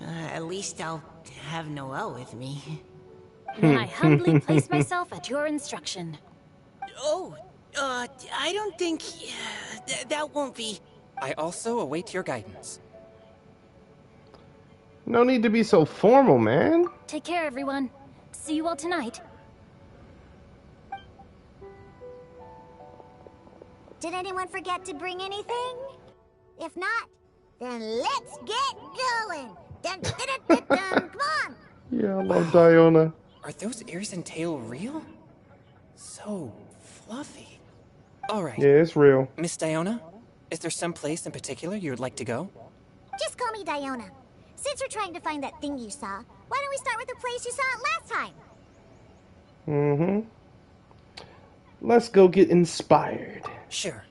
At least I'll have Noelle with me. Then I humbly place myself at your instruction. Oh, I don't think... that won't be... I also await your guidance. No need to be so formal, man. Take care, everyone. See you all tonight. Did anyone forget to bring anything? If not, then let's get going! Dun, dun, dun, dun, dun. Come on! Yeah, I love Diona. Are those ears and tail real? So fluffy. Alright, Yeah, it's real. Miss Diona, is there some place in particular you would like to go? Just call me Diona. Since we're trying to find that thing you saw, why don't we start with the place you saw it last time? Mm-hmm. Let's go get inspired. Sure.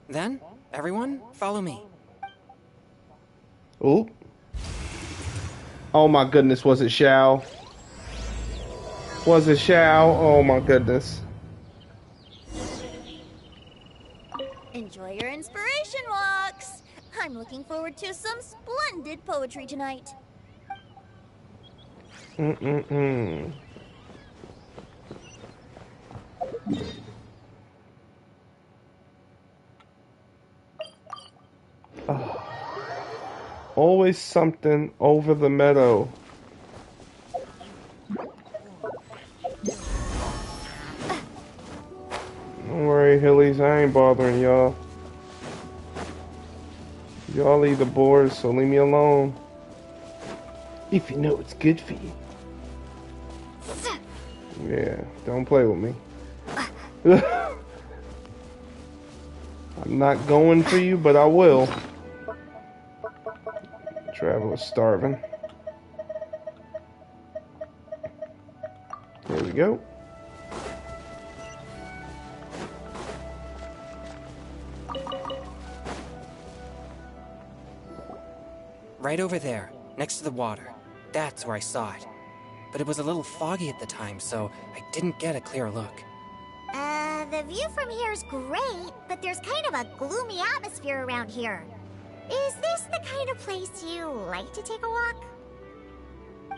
Then, everyone, follow me. Oop. Oh my goodness, was it Shao? Was it Shao? Oh my goodness. Enjoy your inspiration walks. I'm looking forward to some splendid poetry tonight. Mm-mm-mm. Oh. Always something over the meadow. Don't worry, Hillies, I ain't bothering y'all. Y'all eat the board, so leave me alone. If you know it's good for you. Yeah, don't play with me. I'm not going for you, but I will. Traveler's starving. There we go. Right over there, next to the water. That's where I saw it. But it was a little foggy at the time, so I didn't get a clear look. The view from here is great, but there's kind of a gloomy atmosphere around here. Is this the kind of place you like to take a walk?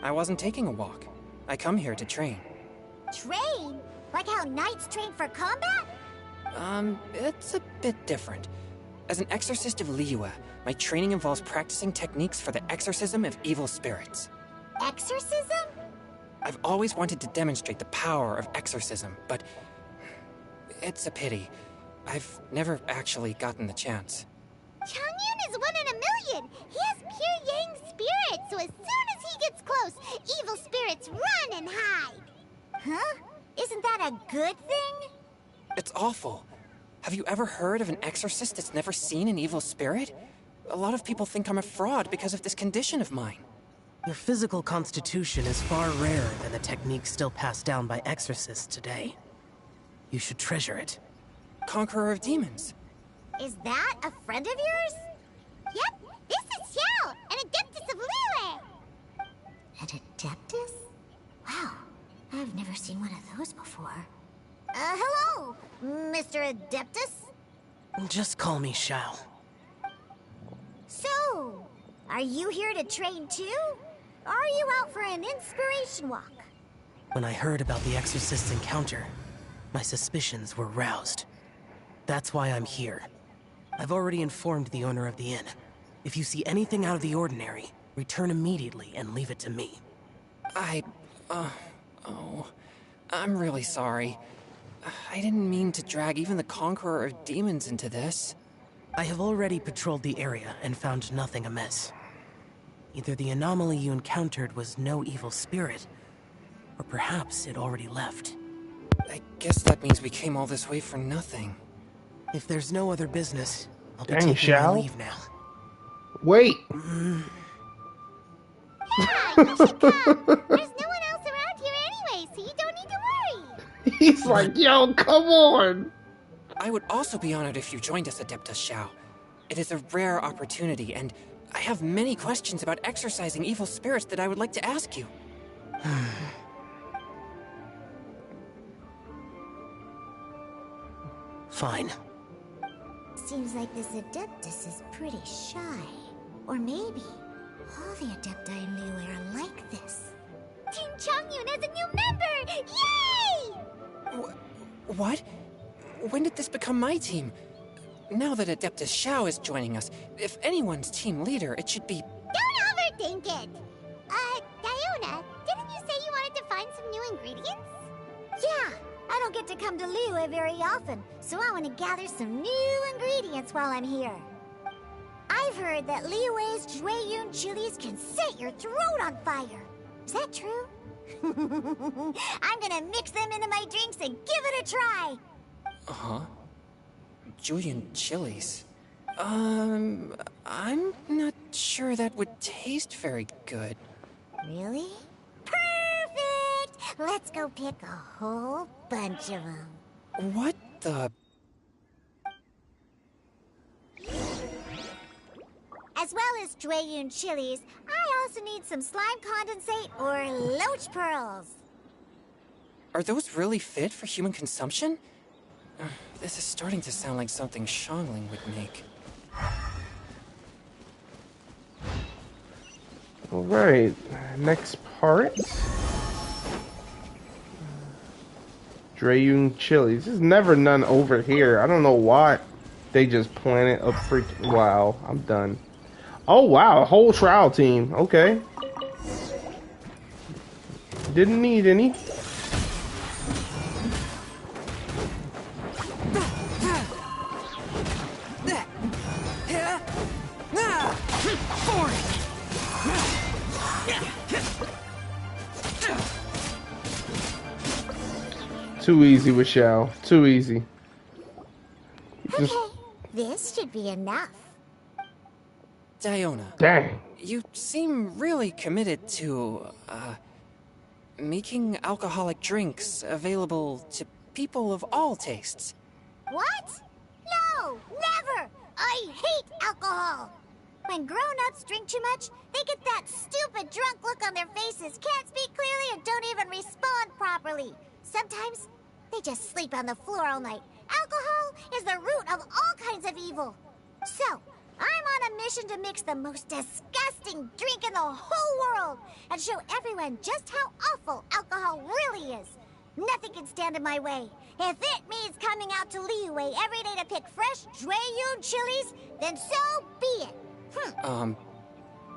I wasn't taking a walk. I come here to train. Train? Like how knights train for combat? It's a bit different. As an exorcist of Liyue, my training involves practicing techniques for the exorcism of evil spirits. Exorcism? I've always wanted to demonstrate the power of exorcism, but it's a pity. I've never actually gotten the chance. Chongyun is 1 in a million! He has pure yang spirit, so as soon as he gets close, evil spirits run and hide! Huh? Isn't that a good thing? It's awful. Have you ever heard of an exorcist that's never seen an evil spirit? A lot of people think I'm a fraud because of this condition of mine. Your physical constitution is far rarer than the techniques still passed down by exorcists today. You should treasure it. Conqueror of demons. Is that a friend of yours? Yep, this is Xiao, an adeptus of Liyue! An adeptus? Wow, I've never seen one of those before. Hello, Mr. Adeptus? Just call me Shao. So, are you here to train too? Or are you out for an inspiration walk? When I heard about the exorcist's encounter, my suspicions were roused. That's why I'm here. I've already informed the owner of the inn. If you see anything out of the ordinary, return immediately and leave it to me. I'm really sorry. I didn't mean to drag even the Conqueror of Demons into this. I have already patrolled the area and found nothing amiss. Either the anomaly you encountered was no evil spirit, or perhaps it already left. I guess that means we came all this way for nothing. If there's no other business, I'll be Dang, taking my Shao. leave now. Wait. Yeah, you should come. There's no one else around here anyway, so you don't need to worry. He's like, yo, come on. I would also be honored if you joined us, Adeptus Shao. It is a rare opportunity, and I have many questions about exorcising evil spirits that I would like to ask you. Fine. Seems like this Adeptus is pretty shy. Or maybe all the Adepti in Liyue are like this. Team Chongyun has a new member! Yay! What? When did this become my team? Now that Adeptus Shao is joining us, if anyone's team leader, it should be... Don't overthink it! Diona, didn't you say you wanted to find some new ingredients? Yeah, I don't get to come to Liyue very often, so I want to gather some new ingredients while I'm here. I've heard that Liyue's Jueyun chilies can set your throat on fire. Is that true? I'm gonna mix them into my drinks and give it a try. Uh-huh. Julian chilies. I'm not sure that would taste very good. Really? Perfect! Let's go pick a whole bunch of them. What the... As well as Jueyun chilies, I also need some slime condensate or loach pearls. Are those really fit for human consumption? This is starting to sound like something Xiangling would make. All right, next part. Jueyun chilies. There's never none over here. I don't know why they just planted a freaking... Wow, I'm done. Oh wow, a whole trial team. Okay. Didn't need any. Too easy with Shao. Too easy. Okay, this should be enough. Diona. Dang. You seem really committed to, making alcoholic drinks available to people of all tastes. What? No, never! I hate alcohol! When grown-ups drink too much, they get that stupid drunk look on their faces, can't speak clearly, and don't even respond properly. Sometimes, they just sleep on the floor all night. Alcohol is the root of all kinds of evil. So, I'm on a mission to mix the most disgusting drink in the whole world and show everyone just how awful alcohol really is. Nothing can stand in my way. If it means coming out to Liyue every day to pick fresh Jueyun chilies, then so be it.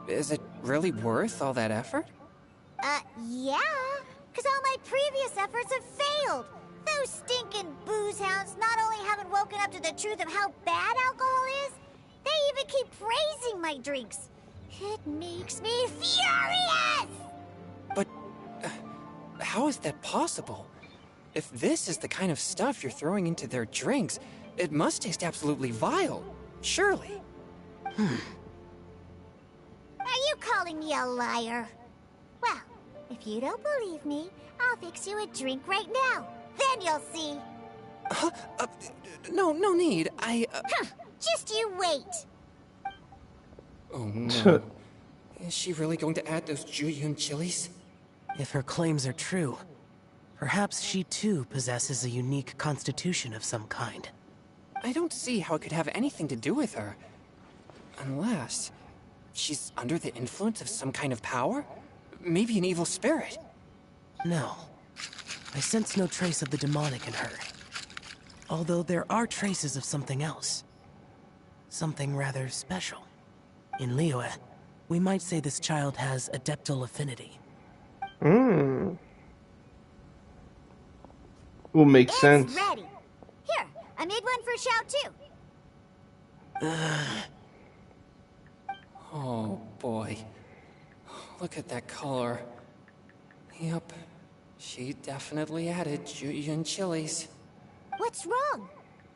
Is it really worth all that effort? Yeah. Because all my previous efforts have failed. Those stinking booze hounds not only haven't woken up to the truth of how bad alcohol is, they even keep praising my drinks. It makes me furious! But how is that possible? If this is the kind of stuff you're throwing into their drinks, it must taste absolutely vile. Surely. Are you calling me a liar? Well, if you don't believe me, I'll fix you a drink right now. Then you'll see. No need. Just you wait. Oh no. Is she really going to add those Jueyun chilies? If her claims are true, perhaps she too possesses a unique constitution of some kind. I don't see how it could have anything to do with her. Unless she's under the influence of some kind of power? Maybe an evil spirit. No. I sense no trace of the demonic in her. Although there are traces of something else. Something rather special. In Liyue, we might say this child has adeptal affinity. Will make sense. It's ready. Here, I made one for Xiao too. Oh boy. Look at that color. Yep. She definitely added Jueyun chilies. What's wrong?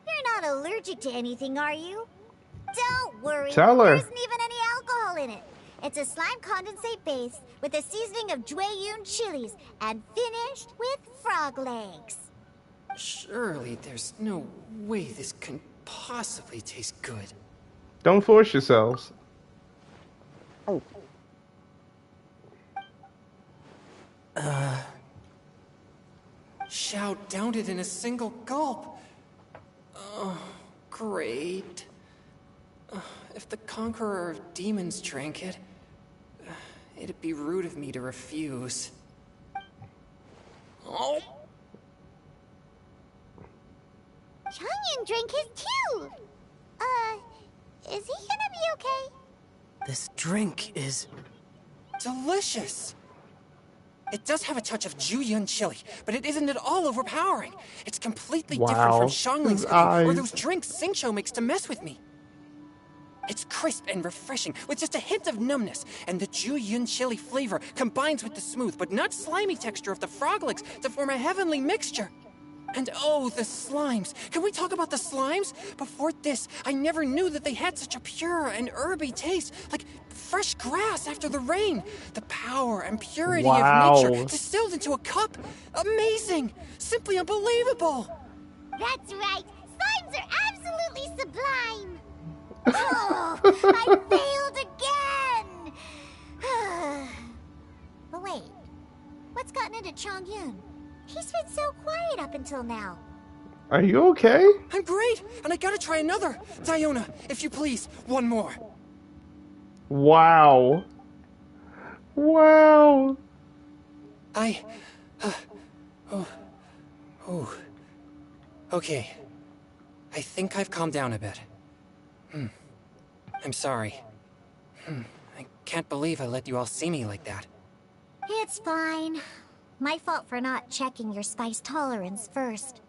You're not allergic to anything, are you? Don't worry. Tell her. There isn't even any alcohol in it. It's a slime condensate base with a seasoning of Dwayun chilies and finished with frog legs. Surely there's no way this can possibly taste good. Don't force yourselves. Xiao downed it in a single gulp. Oh, great. If the Conqueror of Demons drank it, it'd be rude of me to refuse. Oh. Changyun drank his too. Is he gonna be okay? This drink is... delicious! It does have a touch of Jueyun chili, but it isn't at all overpowering. It's completely different from Xiangling's cooking or those drinks Xingqiu makes to mess with me. It's crisp and refreshing, with just a hint of numbness, and the Jueyun chili flavor combines with the smooth but not slimy texture of the frog legs to form a heavenly mixture. And oh, the slimes! Can we talk about the slimes? Before this, I never knew that they had such a pure and herby taste, like fresh grass after the rain. The power and purity of nature distilled into a cup. Amazing! Simply unbelievable! That's right. Slimes are absolutely sublime. Oh, I failed again! But wait, what's gotten into Changyun? He's been so quiet up until now. Are you okay? I'm great, and I gotta try another. Diona, if you please, one more. Wow. Wow. Okay. I think I've calmed down a bit. I'm sorry. I can't believe I let you all see me like that. It's fine. My fault for not checking your spice tolerance first.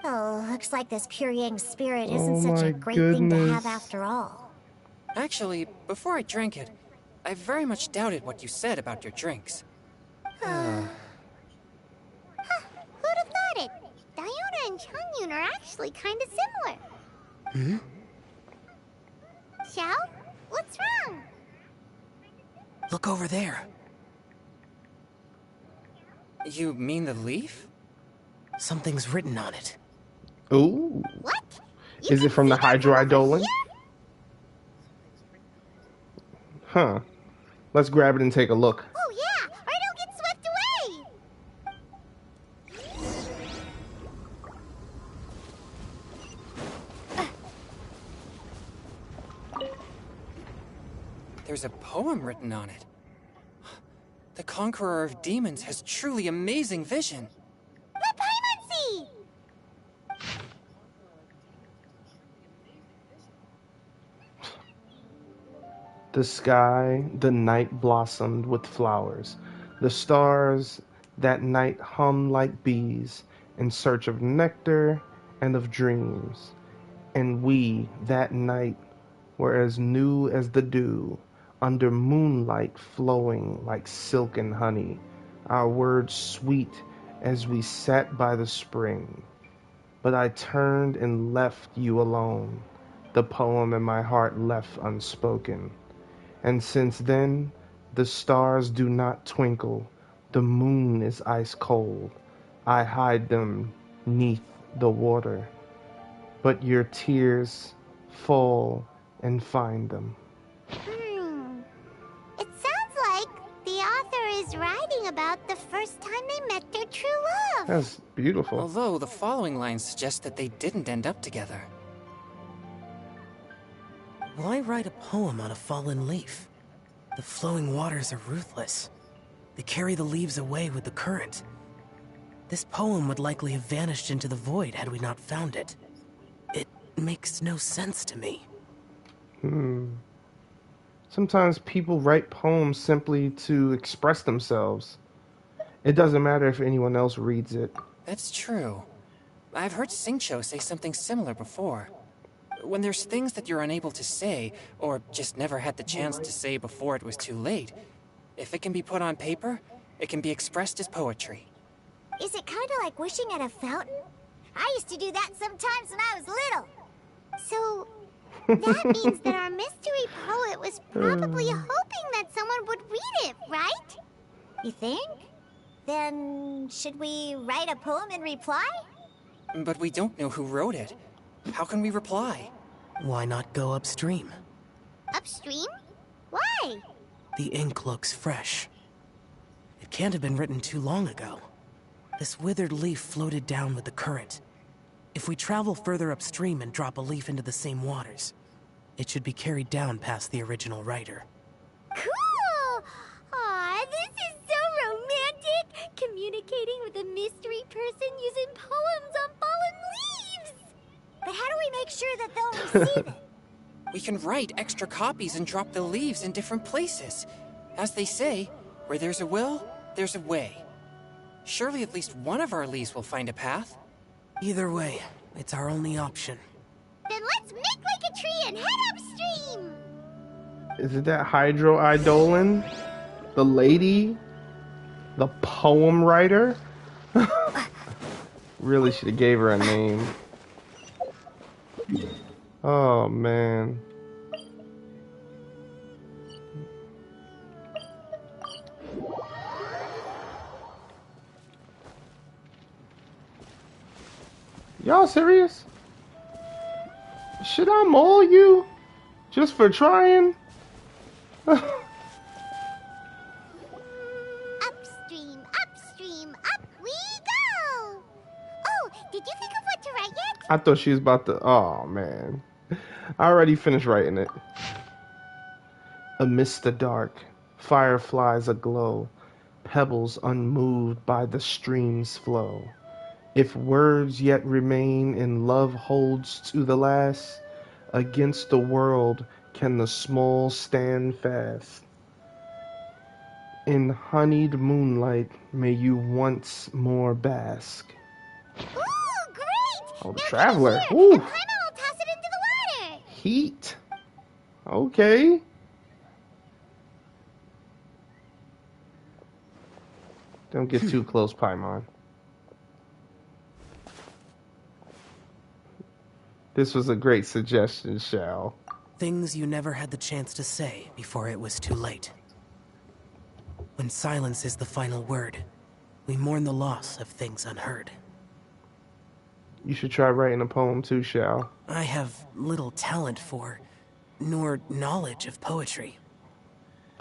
Oh, looks like this pure yang spirit isn't such a great thing to have after all. Actually, before I drank it, I very much doubted what you said about your drinks. Who'd have thought it? Diona and Changyun are actually kind of similar. Xiao? What's wrong? Look over there. You mean the leaf? Something's written on it. Ooh. What? Is it from the Hydroidolin? Huh. Let's grab it and take a look. Oh yeah, or it'll get swept away. There's a poem written on it. The Conqueror of Demons has truly amazing vision. The Paimon Sea! The sky, the night blossomed with flowers. The stars that night hummed like bees in search of nectar and of dreams. And we, that night, were as new as the dew, under moonlight flowing like silk and honey, our words sweet as we sat by the spring. But I turned and left you alone, the poem in my heart left unspoken. And since then, the stars do not twinkle, the moon is ice cold. I hide them 'neath the water, but your tears fall and find them. It sounds like the author is writing about the first time they met their true love. That's beautiful. Although the following lines suggest that they didn't end up together. Why write a poem on a fallen leaf? The flowing waters are ruthless. They carry the leaves away with the current. This poem would likely have vanished into the void had we not found it. It makes no sense to me. Sometimes people write poems simply to express themselves. It doesn't matter if anyone else reads it. That's true. I've heard Xingqiu say something similar before. When there's things that you're unable to say, or just never had the chance to say before it was too late, if it can be put on paper, it can be expressed as poetry. Is it kind of like wishing at a fountain? I used to do that sometimes when I was little. So, that means that our mystery poet was probably hoping that someone would read it, right? You think? Then, should we write a poem in reply? But we don't know who wrote it. How can we reply? Why not go upstream? Upstream? Why? The ink looks fresh. It can't have been written too long ago. This withered leaf floated down with the current. If we travel further upstream and drop a leaf into the same waters, it should be carried down past the original writer. Cool! Aw, this is so romantic! Communicating with a mystery person using poems on fallen leaves! But how do we make sure that they'll receive it? We can write extra copies and drop the leaves in different places. As they say, where there's a will, there's a way. Surely at least one of our leaves will find a path. Either way, it's our only option. Then let's make like a tree and head upstream! Is it that Hydro-Idolin? The lady? The poem writer? Really should have gave her a name. Oh, man. Y'all serious? Should I maul you? Just for trying? Upstream, upstream, up we go! Oh, did you think of what to write yet? I thought she was about to... Oh, man. I already finished writing it. Amidst the dark, fireflies aglow, pebbles unmoved by the stream's flow. If words yet remain and love holds to the last, against the world can the small stand fast. In honeyed moonlight may you once more bask. Ooh, great! Oh, now traveler. give it here, Ooh. and Paimon will toss it into the water! Heat. Okay. Don't get too close, Paimon. This was a great suggestion, Shao. Things you never had the chance to say before it was too late. When silence is the final word, we mourn the loss of things unheard. You should try writing a poem too, Shao. I have little talent for, nor knowledge of poetry.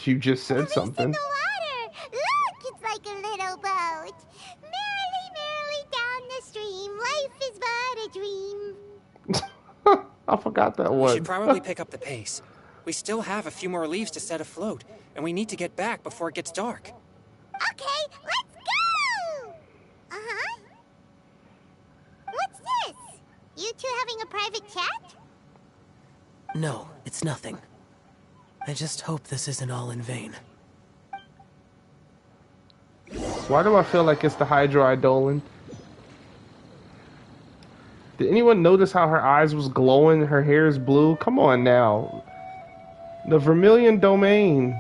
You just said The leaf's in something. the water! Look, it's like a little boat! Merrily, merrily down the stream, life is but a dream. I forgot that We one. should probably pick up the pace. We still have a few more leaves to set afloat, and we need to get back before it gets dark. Okay, let's go! Uh-huh. What's this? You two having a private chat? No, it's nothing. I just hope this isn't all in vain. Why do I feel like it's the Hydro-Idolin? Did anyone notice how her eyes was glowing? Her hair is blue? Come on now. The Vermilion Domain.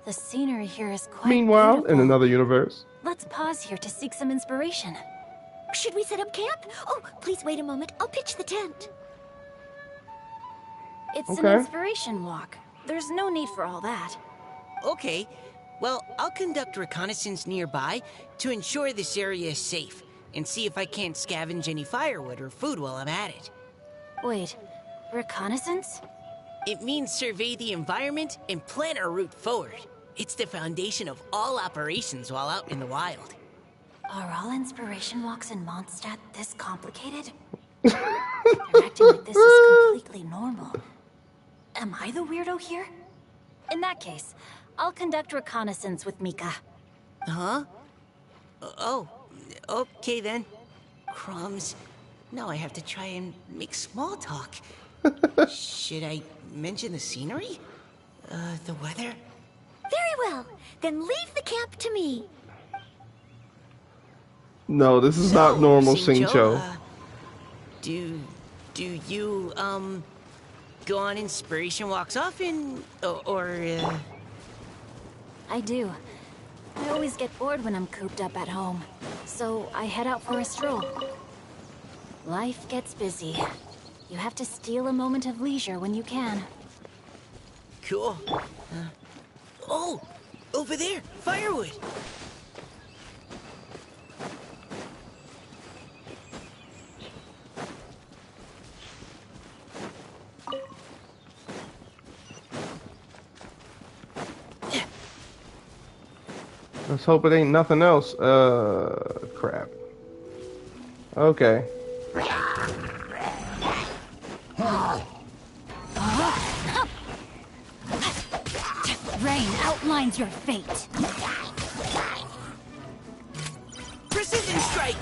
The scenery here is quite Meanwhile, beautiful. in another universe. Let's pause here to seek some inspiration. Should we set up camp? Oh, please wait a moment. I'll pitch the tent. It's Okay. an inspiration walk. There's no need for all that. Okay, well, I'll conduct reconnaissance nearby to ensure this area is safe, and see if I can't scavenge any firewood or food while I'm at it. Wait, reconnaissance? It means survey the environment and plan our route forward. It's the foundation of all operations while out in the wild. Are all inspiration walks in Mondstadt this complicated? They're acting like this is completely normal. Am I the weirdo here? In that case, I'll conduct reconnaissance with Mika. Huh? Oh, okay then. Crumbs. Now I have to try and make small talk. Should I mention the scenery? The weather? Very well. Then leave the camp to me. No, this is not normal Xingqiu. Do you, go on inspiration walks often, I do. I always get bored when I'm cooped up at home, so I head out for a stroll. Life gets busy. You have to steal a moment of leisure when you can. Cool. Oh! Over there! Firewood! Let's hope it ain't nothing else. Crap. Okay. Rain outlines your fate. Precision strike!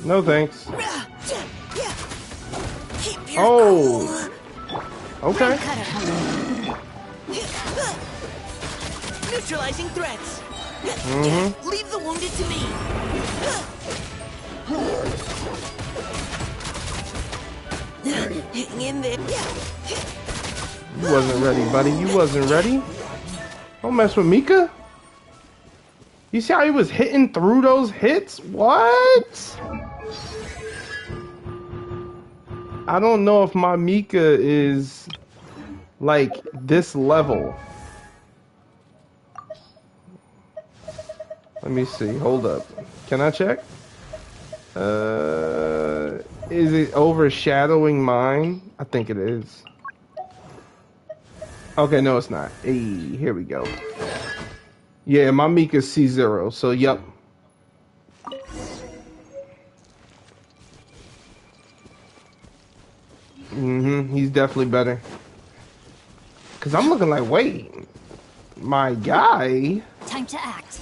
No thanks. Keep your Oh. Okay. Neutralizing threats. Leave the wounded to me. Hang in there. You wasn't ready, buddy. You wasn't ready. Don't mess with Mika. You see how he was hitting through those hits? What? I don't know if my Mika is like this level. Let me see. Hold up. Can I check? Is it overshadowing mine? I think it is. Okay, no, it's not. Hey, here we go. Yeah, my Mika's C0, so yep. He's definitely better. Cause I'm looking like, wait, my guy. Time to act.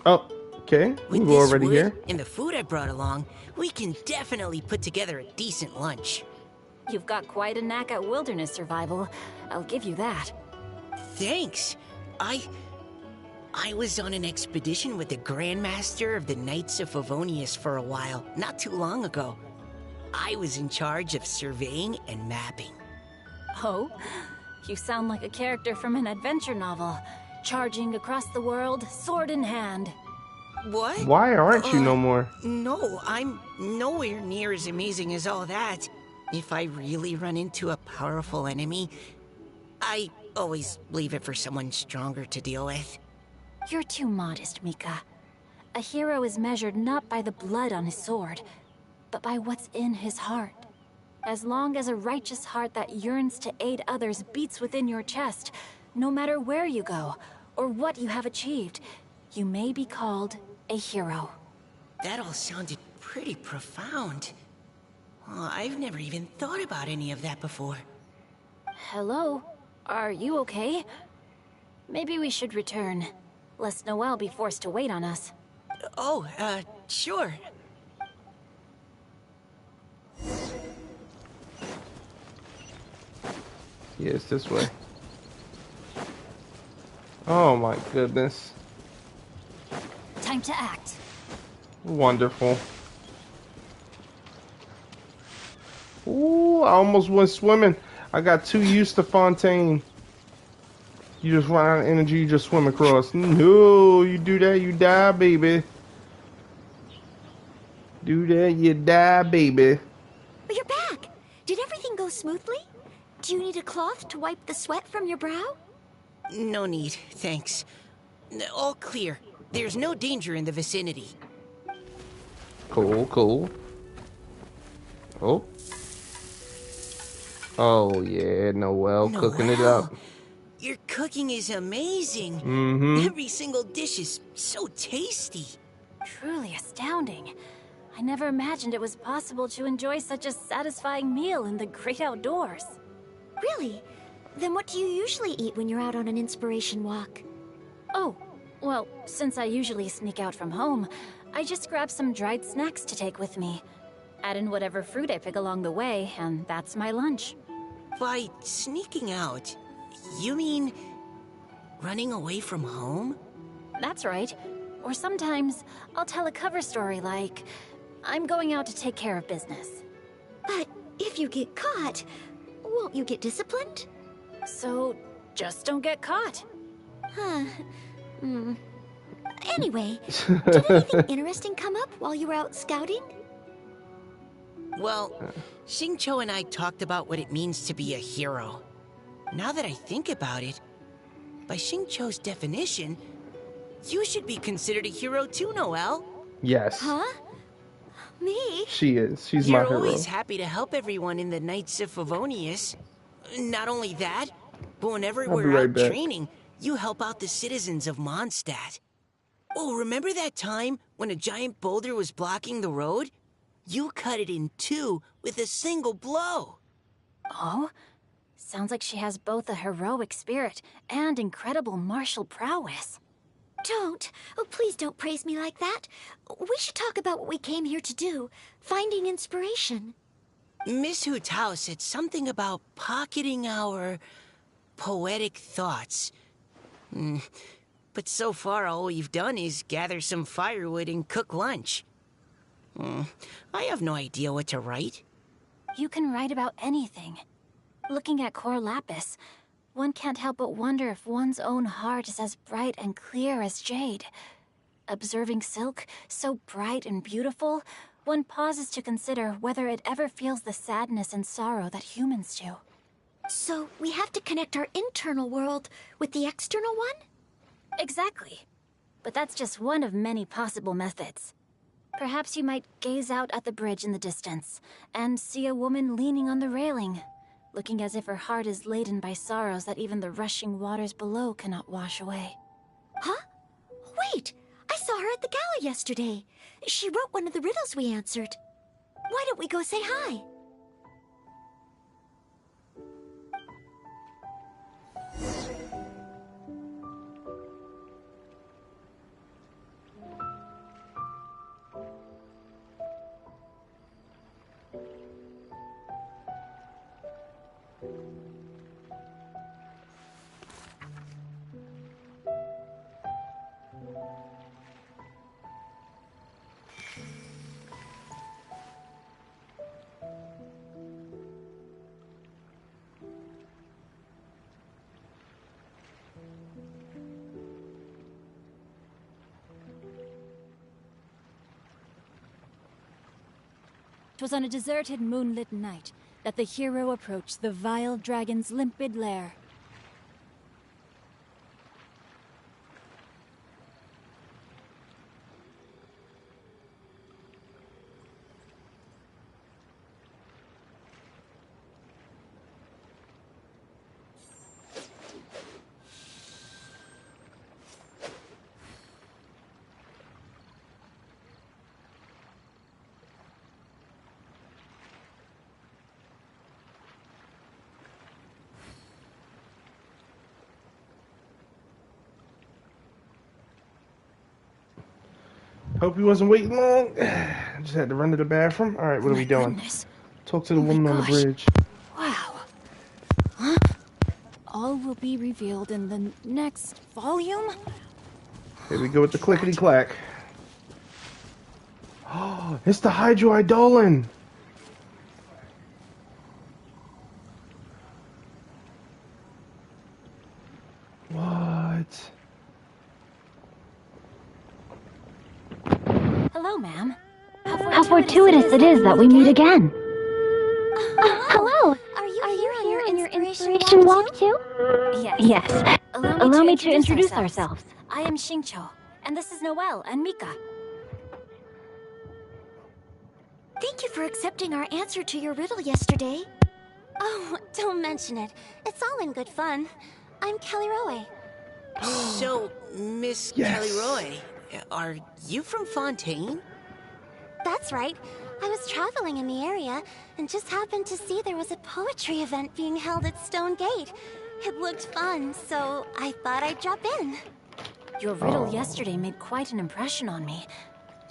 Oh, okay. With We're this already wood here. and the food I brought along, we can definitely put together a decent lunch. You've got quite a knack at wilderness survival. I'll give you that. Thanks. I was on an expedition with the Grandmaster of the Knights of Favonius for a while, not too long ago. I was in charge of surveying and mapping. Oh? You sound like a character from an adventure novel. Charging across the world, sword in hand. What? Why aren't you no more? No, I'm nowhere near as amazing as all that. If I really run into a powerful enemy, I always leave it for someone stronger to deal with. You're too modest, Mika. A hero is measured not by the blood on his sword, but by what's in his heart. As long as a righteous heart that yearns to aid others beats within your chest, no matter where you go, or what you have achieved, you may be called a hero. That all sounded pretty profound. Oh, I've never even thought about any of that before. Hello? Are you okay? Maybe we should return, lest Noelle be forced to wait on us. Oh, sure. Yeah, it's this way. Oh my goodness. Time to act. Wonderful. Ooh, I almost went swimming. I got too used to Fontaine. You just run out of energy, you just swim across. No, you do that, you die, baby. Do that, you die, baby. But you're back! Did everything go smoothly? Do you need a cloth to wipe the sweat from your brow? No need, thanks. All clear. There's no danger in the vicinity. Cool, cool. Oh. Oh, yeah, Noelle cooking it up. Your cooking is amazing. Every single dish is so tasty. Truly astounding. I never imagined it was possible to enjoy such a satisfying meal in the great outdoors. Really? Then what do you usually eat when you're out on an inspiration walk? Oh, well, since I usually sneak out from home, I just grab some dried snacks to take with me. Add in whatever fruit I pick along the way, and that's my lunch. By sneaking out, you mean running away from home? That's right. Or sometimes I'll tell a cover story like, I'm going out to take care of business. But if you get caught, won't you get disciplined? So just don't get caught. Huh. Anyway, did anything interesting come up while you were out scouting? Well, Xingqiu and I talked about what it means to be a hero. Now that I think about it, by Xingqiu's definition, you should be considered a hero too, Noelle. Yes. Huh? Me? She is. She's my You're hero. always happy to help everyone in the Knights of Favonius. Not only that, but whenever I'll be we're right out back. training, you help out the citizens of Mondstadt. Oh, remember that time when a giant boulder was blocking the road? You cut it in two with a single blow. Oh? Sounds like she has both a heroic spirit and incredible martial prowess. Don't. Oh, please don't praise me like that. We should talk about what we came here to do. Finding inspiration. Miss Hu Tao said something about pocketing our poetic thoughts. But so far, all we've done is gather some firewood and cook lunch. I have no idea what to write. You can write about anything. Looking at Cor Lapis, one can't help but wonder if one's own heart is as bright and clear as jade. Observing silk, so bright and beautiful, one pauses to consider whether it ever feels the sadness and sorrow that humans do. So we have to connect our internal world with the external one? Exactly. But that's just one of many possible methods. Perhaps you might gaze out at the bridge in the distance and see a woman leaning on the railing, looking as if her heart is laden by sorrows that even the rushing waters below cannot wash away. Huh? Wait! I saw her at the gala yesterday. She wrote one of the riddles we answered. Why don't we go say hi? It was on a deserted moonlit night that the hero approached the vile dragon's limpid lair. Hope he wasn't waiting long. Just had to run to the bathroom. All right, what are we doing? Goodness. Talk to the woman on the gosh. bridge. Wow. Huh? All will be revealed in the next volume? Here we go with the clickety-clack. Oh, it's the Hydroidolin. What? Hello, ma'am. How fortuitous it is that we meet again. Hello. Are you here on your inspiration walk too? Yes. Allow me to introduce ourselves. I am Xingqiu, and this is Noelle and Mika. Thank you for accepting our answer to your riddle yesterday. Oh, don't mention it. It's all in good fun. I'm Kelly Rowe. So, Miss Yes. Kelly Roy, are you from Fontaine? That's right. I was traveling in the area and just happened to see there was a poetry event being held at Stone Gate. It looked fun, so I thought I'd drop in. Your riddle yesterday made quite an impression on me.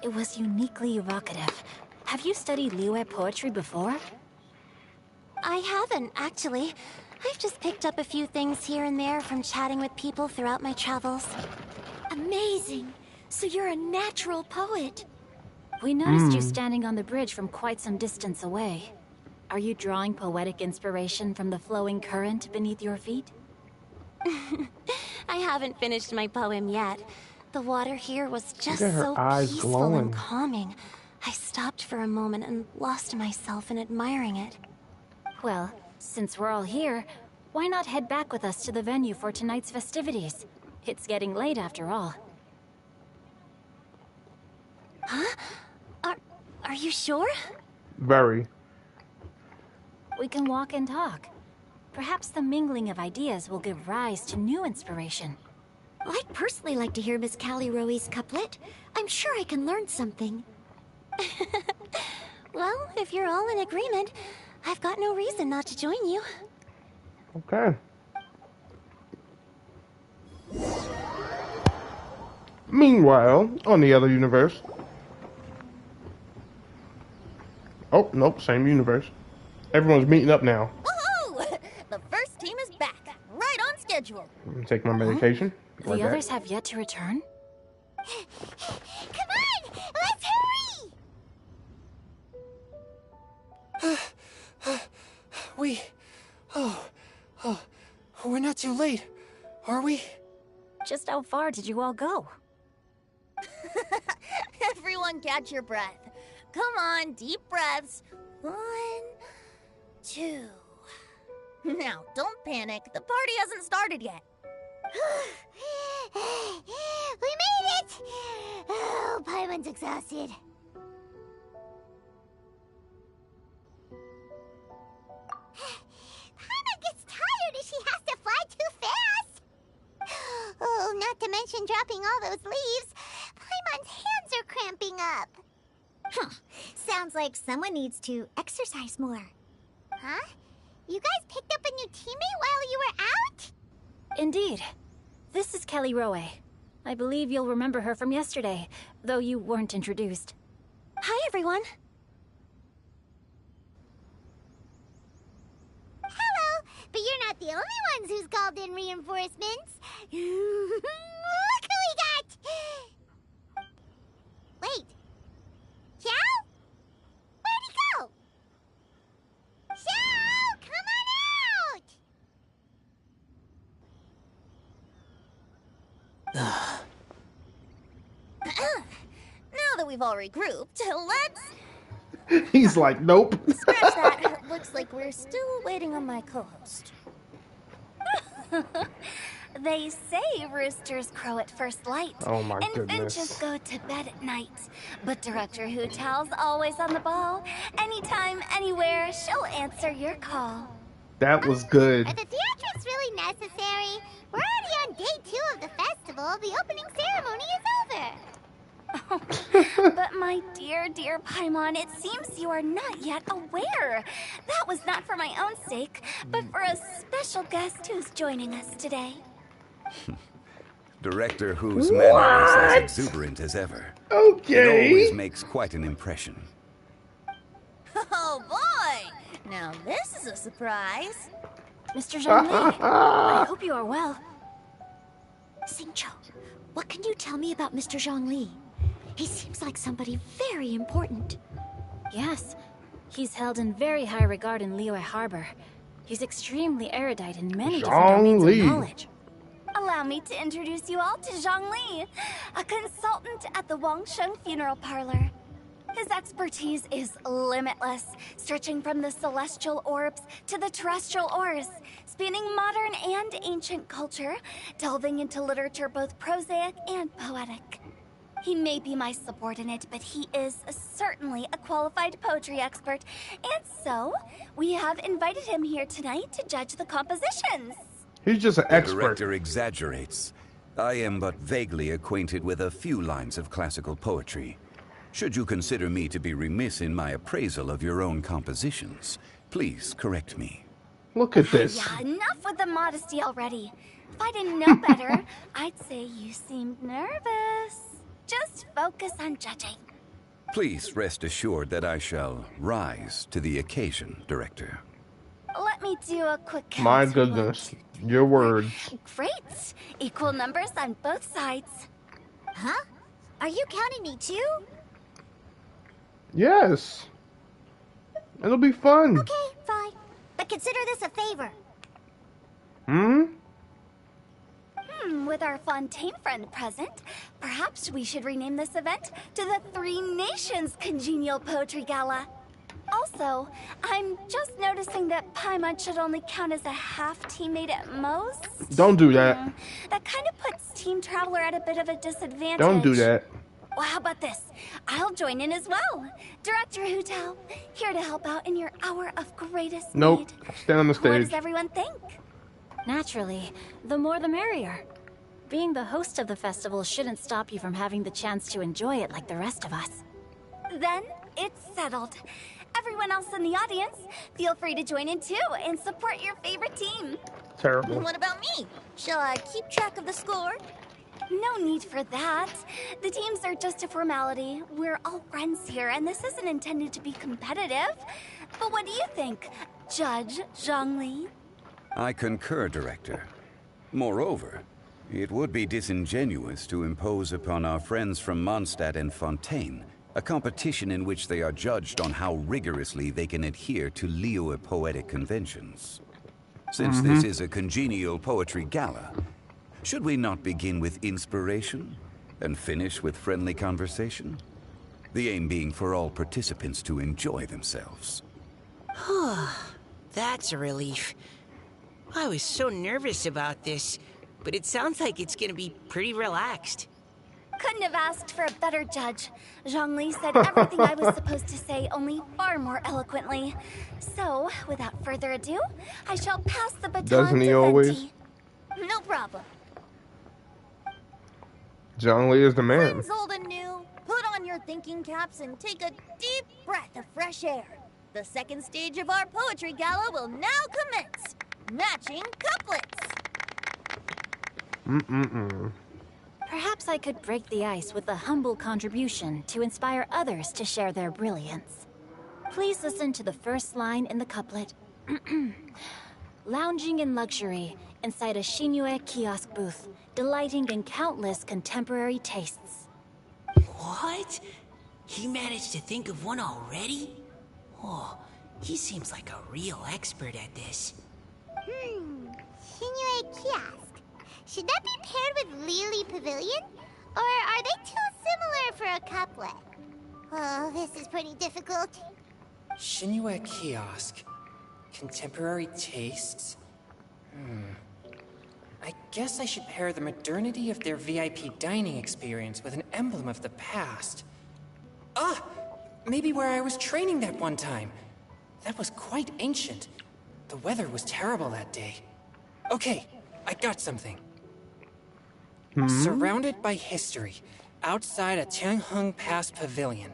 It was uniquely evocative. Have you studied Liyue poetry before? I haven't, actually. I've just picked up a few things here and there from chatting with people throughout my travels. Amazing. So you're a natural poet. We noticed you standing on the bridge from quite some distance away. Are you drawing poetic inspiration from the flowing current beneath your feet? I haven't finished my poem yet. The water here was just Look at her so eyes peaceful glowing. and calming. I stopped for a moment and lost myself in admiring it. Well, since we're all here, why not head back with us to the venue for tonight's festivities? It's getting late after all. Huh? Are you sure? Very. We can walk and talk. Perhaps the mingling of ideas will give rise to new inspiration. I'd personally like to hear Miss Callie Rowe's couplet. I'm sure I can learn something. Well, if you're all in agreement, I've got no reason not to join you. Okay. Meanwhile, on the other universe. Oh, nope, same universe. Everyone's meeting up now. Woohoo! The first team is back, right on schedule. I'm gonna take my medication. The others have yet to return? Come on! Let's hurry! We're not too late, are we? Just how far did you all go? Everyone catch your breath. Come on, deep breaths. 1, 2. Now, don't panic. The party hasn't started yet. We made it! Oh, Paimon's exhausted. Paimon gets tired if she has to fly too fast. Oh, not to mention dropping all those leaves. Paimon's hands are cramping up. Sounds like someone needs to exercise more. Huh? You guys picked up a new teammate while you were out? Indeed. This is Callie Rowe. I believe you'll remember her from yesterday, though you weren't introduced. Hi, everyone. Hello, but you're not the only ones who's called in reinforcements. Look who we got! Wait. Xiao? Where'd he go? Xiao, come on out! Now that we've all regrouped, let's He's like, nope. scratch that. Looks like we're still waiting on my co-host. They say roosters crow at first light. Oh my and goodness. finches go to bed at night. But Director Hu Tao's always on the ball. Anytime, anywhere, she'll answer your call. That was good. Are the theatrics really necessary? We're already on day 2 of the festival. The opening ceremony is over. But my dear, dear Paimon, it seems you are not yet aware. That was not for my own sake, but for a special guest who's joining us today. Director Who's manner is as exuberant as ever. It Okay. always makes quite an impression. Oh boy! Now this is a surprise. Mr. Zhongli, I hope you are well. Xingqiu, what can you tell me about Mr. Zhongli? He seems like somebody very important. Yes, he's held in very high regard in Liyue Harbor. He's extremely erudite in many different domains of Zhongli. knowledge. Allow me to introduce you all to Zhang Li, a consultant at the Wangsheng Funeral Parlor. His expertise is limitless, stretching from the celestial orbs to the terrestrial ores, spanning modern and ancient culture, delving into literature both prosaic and poetic. He may be my subordinate, but he is certainly a qualified poetry expert, and so we have invited him here tonight to judge the compositions. He's just an The expert. director exaggerates. I am but vaguely acquainted with a few lines of classical poetry. Should you consider me to be remiss in my appraisal of your own compositions, please correct me. Look at this. Yeah, enough with the modesty already. If I didn't know better, I'd say you seemed nervous. Just focus on judging. Please rest assured that I shall rise to the occasion, Director. Let me do a quick count. My goodness. Your words. Great. Equal numbers on both sides. Huh? Are you counting me too? Yes. It'll be fun. Okay, fine. But consider this a favor. With our Fontaine friend present, perhaps we should rename this event to the Three Nations Congenial Poetry Gala. Also, I'm just noticing that Paimon should only count as a half teammate at most. Don't do that. That kind of puts Team Traveler at a bit of a disadvantage. Don't do that. Well, how about this? I'll join in as well. Director Hu Tao, here to help out in your hour of greatest Nope. need. Stand on the What stage. does everyone think? Naturally, the more the merrier. Being the host of the festival shouldn't stop you from having the chance to enjoy it like the rest of us. Then it's settled. Everyone else in the audience, feel free to join in too and support your favorite team. Terrible. What about me? Shall I keep track of the score? No need for that. The teams are just a formality. We're all friends here, and this isn't intended to be competitive. But what do you think, Judge Zhongli? I concur, Director. Moreover, it would be disingenuous to impose upon our friends from Mondstadt and Fontaine a competition in which they are judged on how rigorously they can adhere to Liyue poetic conventions. Since this is a congenial poetry gala, should we not begin with inspiration and finish with friendly conversation? The aim being for all participants to enjoy themselves. That's a relief. I was so nervous about this, but it sounds like it's gonna be pretty relaxed. Couldn't have asked for a better judge. Zhongli said everything I was supposed to say, only far more eloquently. So, without further ado, I shall pass the baton Doesn't he to always? Venti. No problem. Zhongli is the man. Friends old and new, put on your thinking caps and take a deep breath of fresh air. The second stage of our poetry gala will now commence. Matching couplets. Perhaps I could break the ice with a humble contribution to inspire others to share their brilliance. Please listen to the first line in the couplet. Lounging in luxury inside a Shinue kiosk booth, delighting in countless contemporary tastes. What? He managed to think of one already? Oh, he seems like a real expert at this. Shinue Kiosk. Should that be paired with Lily Pavilion? Or are they too similar for a couplet? Oh, this is pretty difficult. Shinue Kiosk. Contemporary tastes? I guess I should pair the modernity of their VIP dining experience with an emblem of the past. Ah! Maybe where I was training that one time. That was quite ancient. The weather was terrible that day. Okay, I got something. Surrounded by history, outside a Tianheng Pass pavilion,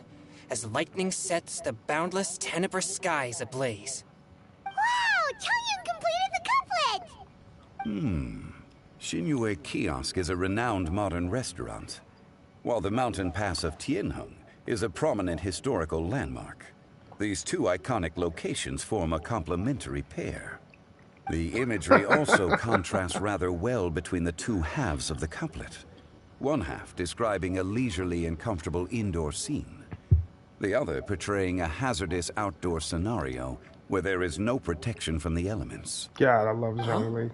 as lightning sets the boundless tenebrous skies ablaze. Wow! Chongyun completed the couplet! Shinue Kiosk is a renowned modern restaurant, while the mountain pass of Tianheng is a prominent historical landmark. These two iconic locations form a complementary pair. The imagery also contrasts rather well between the two halves of the couplet. One half describing a leisurely and comfortable indoor scene, the other portraying a hazardous outdoor scenario where there is no protection from the elements. God, I love Zhongli.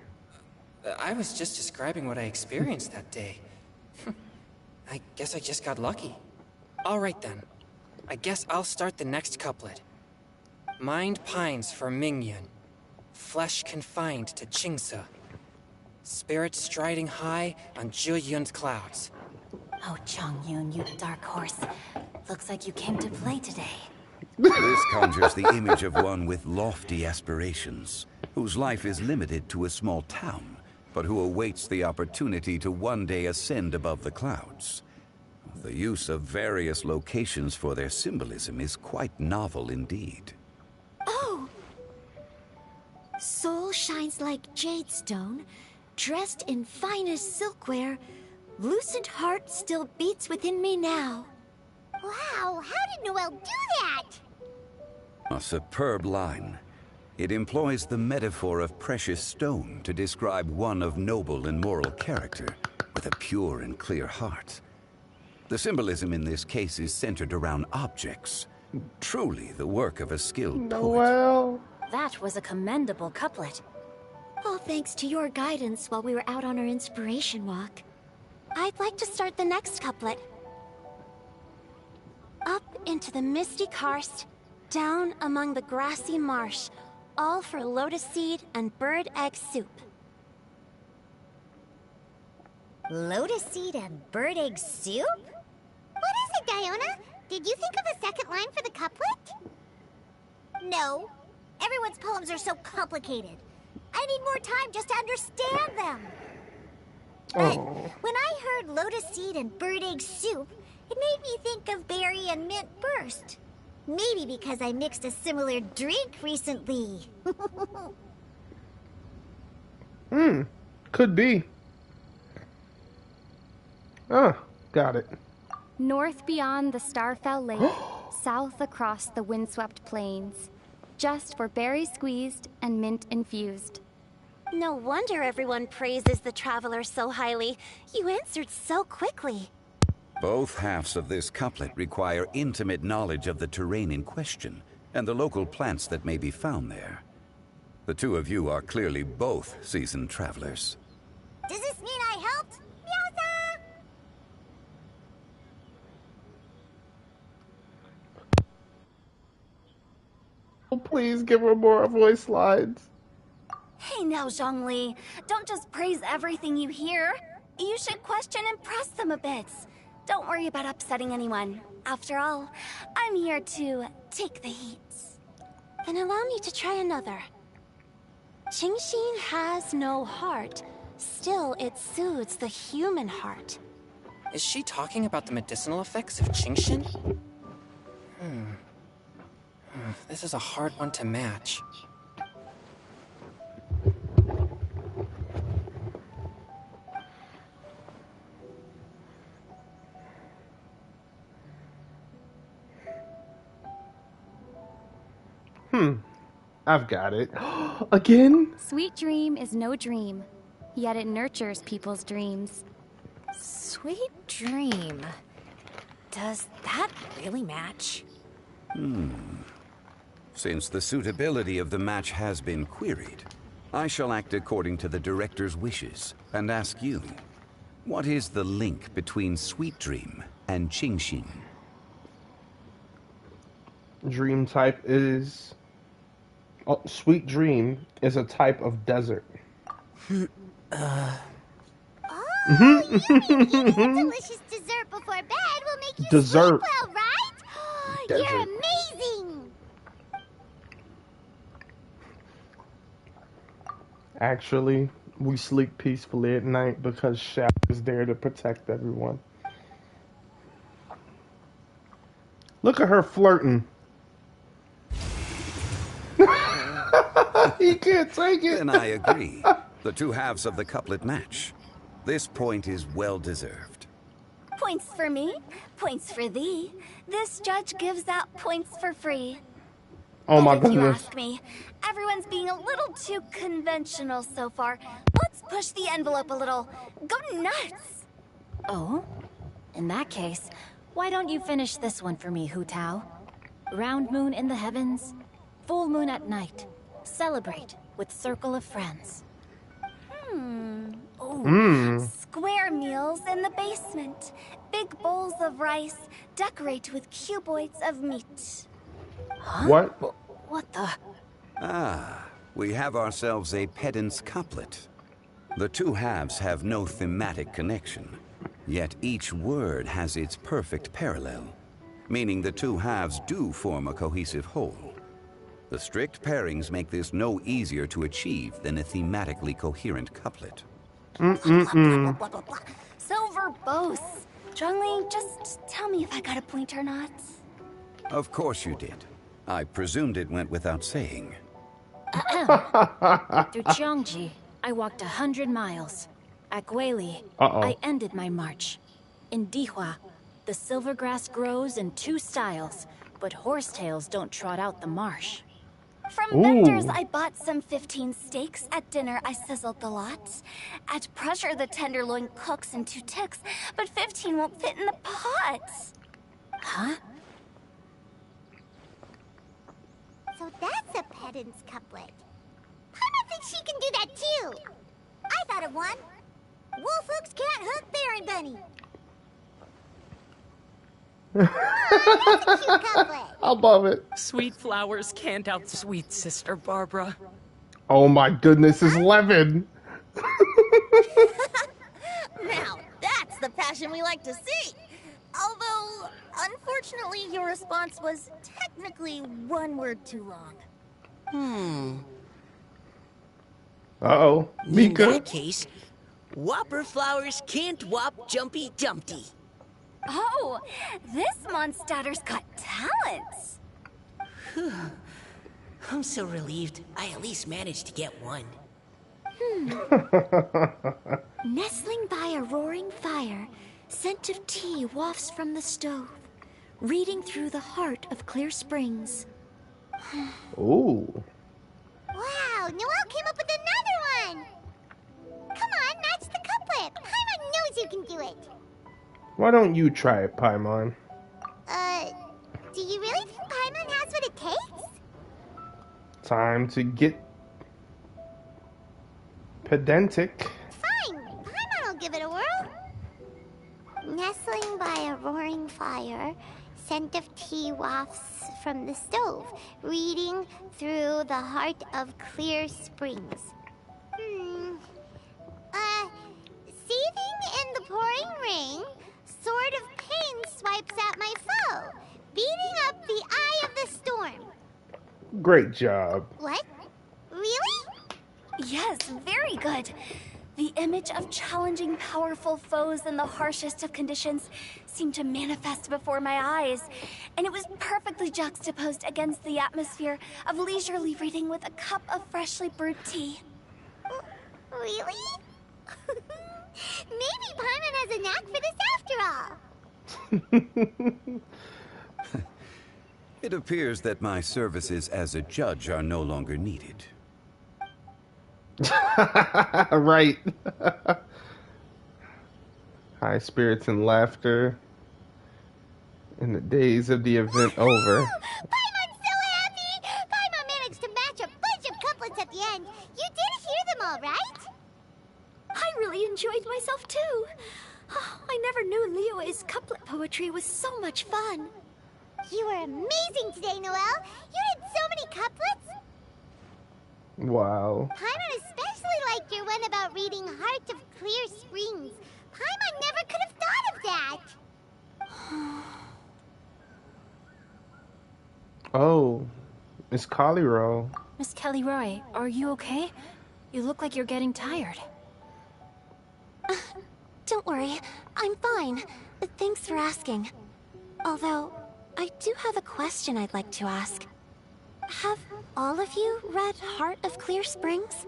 I was just describing what I experienced that day. I guess I just got lucky. All right then. I guess I'll start the next couplet. Mind pines for Mingyun. Flesh confined to Qingse. Spirit striding high on Zheyun's clouds. Oh, Chongyun, you dark horse. Looks like you came to play today. This conjures the image of one with lofty aspirations, whose life is limited to a small town, but who awaits the opportunity to one day ascend above the clouds. The use of various locations for their symbolism is quite novel indeed. Oh! Soul shines like jade stone, dressed in finest silkware. Lucent heart still beats within me now. Wow, how did Noelle do that? A superb line. It employs the metaphor of precious stone to describe one of noble and moral character, with a pure and clear heart. The symbolism in this case is centered around objects. Truly the work of a skilled poet. Noel. That was a commendable couplet. All thanks to your guidance while we were out on our inspiration walk. I'd like to start the next couplet. Up into the misty karst, down among the grassy marsh, all for lotus seed and bird egg soup. Lotus seed and bird egg soup? What is it, Diona? Did you think of a second line for the couplet? No. Everyone's poems are so complicated. I need more time just to understand them. But when I heard lotus seed and bird egg soup, it made me think of berry and mint burst. Maybe because I mixed a similar drink recently. Could be. Got it. North beyond the Starfell Lake, south across the windswept plains. Just for berries squeezed and mint infused. No wonder everyone praises the traveler so highly. You answered so quickly. Both halves of this couplet require intimate knowledge of the terrain in question and the local plants that may be found there. The two of you are clearly both seasoned travelers. Does this mean I helped? Meowza! Oh, please give her more voice lines. Hey now, Zhongli. Don't just praise everything you hear. You should question and press them a bit. Don't worry about upsetting anyone. After all, I'm here to take the heat. Then allow me to try another. Qingxin has no heart. Still, it soothes the human heart. Is she talking about the medicinal effects of Qingxin? This is a hard one to match. I've got it. Again? Sweet dream is no dream, yet it nurtures people's dreams. Sweet dream. Does that really match? Since the suitability of the match has been queried, I shall act according to the director's wishes and ask you, what is the link between Sweet Dream and Qingxin? Dream type is... Oh, Sweet Dream is a type of desert. You eating a delicious dessert before bed will make you Dessert. sleep well, right? Desert. You're amazing! Actually, we sleep peacefully at night because Shao is there to protect everyone. Look at her flirting. He can't take it. Then I agree. The two halves of the couplet match. This point is well deserved. Points for me, points for thee. This judge gives out points for free. Oh my If you goodness. ask me, everyone's being a little too conventional so far. Let's push the envelope a little. Go nuts! Oh? In that case, why don't you finish this one for me, Hu Tao? Round moon in the heavens, full moon at night. Celebrate with circle of friends. Square meals in the basement. Big bowls of rice. Decorate with cuboids of meat. What? What the? We have ourselves a pedant's couplet. The two halves have no thematic connection, yet each word has its perfect parallel, meaning the two halves do form a cohesive whole. The strict pairings make this no easier to achieve than a thematically coherent couplet. Blah, blah, blah, blah, blah. So verbose. Zhongli, just tell me if I got a point or not. Of course you did. I presumed it went without saying. Through Jiangji, I walked 100 miles. At Guili, I ended my march. In Dihua, the silver grass grows in two styles, but horsetails don't trot out the marsh. From vendors, I bought some 15 steaks. At dinner, I sizzled the lot. At pressure, the tenderloin cooks in 2 ticks, but 15 won't fit in the pot. Huh? So that's a pedant's couplet. Paimon thinks she can do that too. I thought of one. Wolf hooks can't hook Berry Bunny. That's a cute couplet. I love it. Sweet flowers can't outsweet Sister Barbara. Oh my goodness, it's Levin. Now, that's the passion we like to see. Although, unfortunately, your response was technically 1 word too long. Uh-oh. Mika. In that case, Whopper flowers can't whop Jumpy Dumpty. Oh, this monster's got talents. I'm so relieved I at least managed to get one. Nestling by a roaring fire, scent of tea wafts from the stove, reading through the heart of Clear Springs. Ooh. Wow, Noelle came up with another one. Come on, match the couplet. Paimon knows you can do it. Why don't you try it, Paimon? Do you really think Paimon has what it takes? Time to get pedantic. Fine, Paimon will give it a whirl. Nestling by a roaring fire, scent of tea wafts from the stove, reading through the heart of Clear Springs. Seething in the pouring rain, sword of pain swipes at my foe, beating up the eye of the storm. Great job. What? Really? Yes, very good. The image of challenging powerful foes in the harshest of conditions seemed to manifest before my eyes, and it was perfectly juxtaposed against the atmosphere of leisurely reading with a cup of freshly brewed tea. Really? Maybe Paimon has a knack for this after all. It appears that my services as a judge are no longer needed. Right. High spirits and laughter in the days of the event over. Paimon's so happy! Paimon managed to match a bunch of couplets at the end. You did hear them all, right? I really enjoyed myself too. Oh, I never knew Liyue's couplet poetry was so much fun. You were amazing today, Noelle. You did so many couplets. Wow. Paimon especially liked your one about reading Heart of Clear Springs. Paimon never could have thought of that. Oh, Miss Collierow. Miss Kelly Roy, are you okay? You look like you're getting tired. Don't worry, I'm fine. Thanks for asking. Although, I do have a question I'd like to ask. Have all of you read Heart of Clear Springs?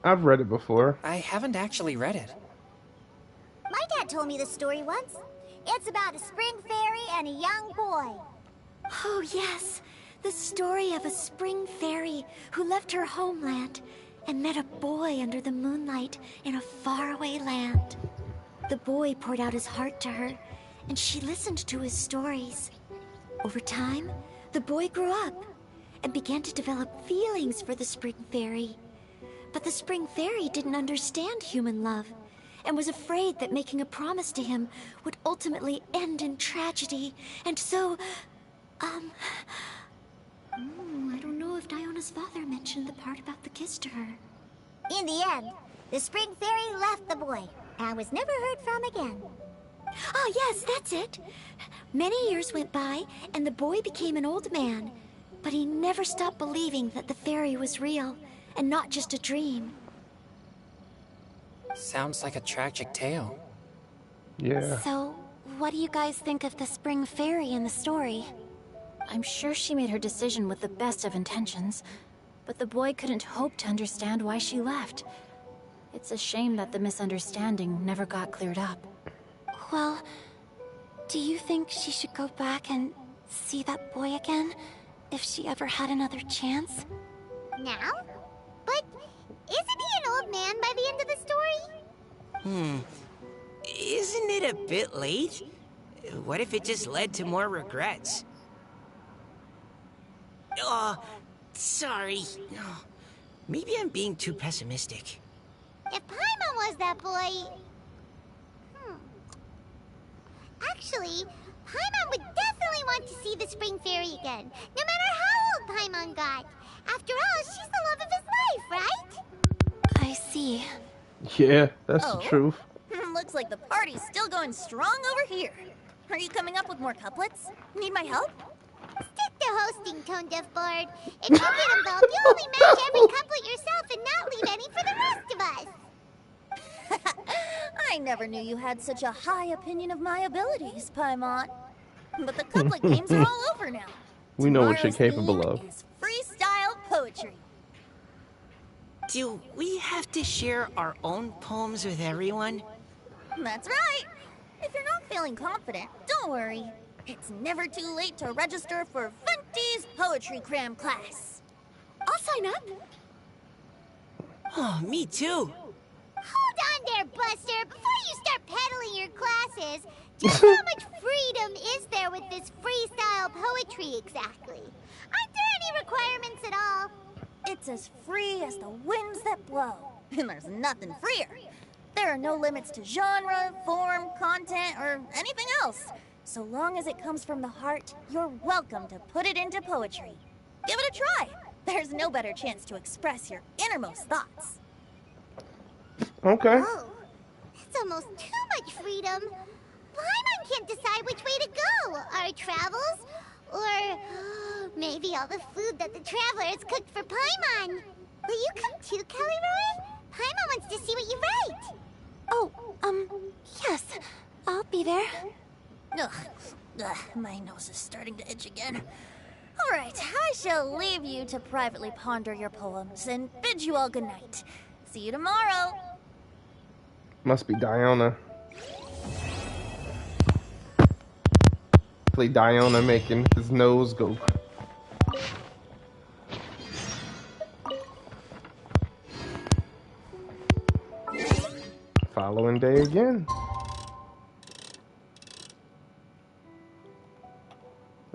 I've read it before. I haven't actually read it. My dad told me the story once. It's about a spring fairy and a young boy. Oh yes, the story of a spring fairy who left her homeland and met a boy under the moonlight in a faraway land. The boy poured out his heart to her, and she listened to his stories. Over time, the boy grew up and began to develop feelings for the spring fairy. But the spring fairy didn't understand human love and was afraid that making a promise to him would ultimately end in tragedy. And so, I don't know if Diona's father mentioned the part about the kiss to her. In the end, the spring fairy left the boy and was never heard from again. Ah, yes, that's it. Many years went by, and the boy became an old man. But he never stopped believing that the fairy was real, and not just a dream. Sounds like a tragic tale. Yeah. So, what do you guys think of the spring fairy in the story? I'm sure she made her decision with the best of intentions, but the boy couldn't hope to understand why she left. It's a shame that the misunderstanding never got cleared up. Well, do you think she should go back and see that boy again? if she ever had another chance. Now? But isn't he an old man by the end of the story? Isn't it a bit late? What if it just led to more regrets? Oh, sorry. Maybe I'm being too pessimistic. If Paimon was that boy... Actually, Paimon would definitely want to see the Spring Fairy again, no matter how old Paimon got. After all, she's the love of his life, right? I see. Yeah, that's the truth. Looks like the party's still going strong over here. Are you coming up with more couplets? Need my help? Stick to hosting, Tone Deaf Bard. If you get involved, you'll only match every couplet yourself and not leave any for the rest of us. I never knew you had such a high opinion of my abilities, Paimon. But the couplet games are all over now. We know what you're Tomorrow's capable theme of. is freestyle poetry. Do we have to share our own poems with everyone? That's right. If you're not feeling confident, don't worry. It's never too late to register for Venti's poetry cram class. I'll sign up. Oh, me too. Hold on there, Buster. Before you start peddling your classes, just how much freedom is there with this freestyle poetry exactly? Aren't there any requirements at all? It's as free as the winds that blow. And there's nothing freer. There are no limits to genre, form, content, or anything else. So long as it comes from the heart, you're welcome to put it into poetry. Give it a try. There's no better chance to express your innermost thoughts. Okay. Oh, that's almost too much freedom. Paimon can't decide which way to go. Our travels, or maybe all the food that the travelers cooked for Paimon. Will you come too, Kelly Roy? Paimon wants to see what you write. Oh, yes. I'll be there. Ugh, my nose is starting to itch again. All right, I shall leave you to privately ponder your poems and bid you all good night. See you tomorrow. Must be Diona. Play Diona making his nose go. Following day again.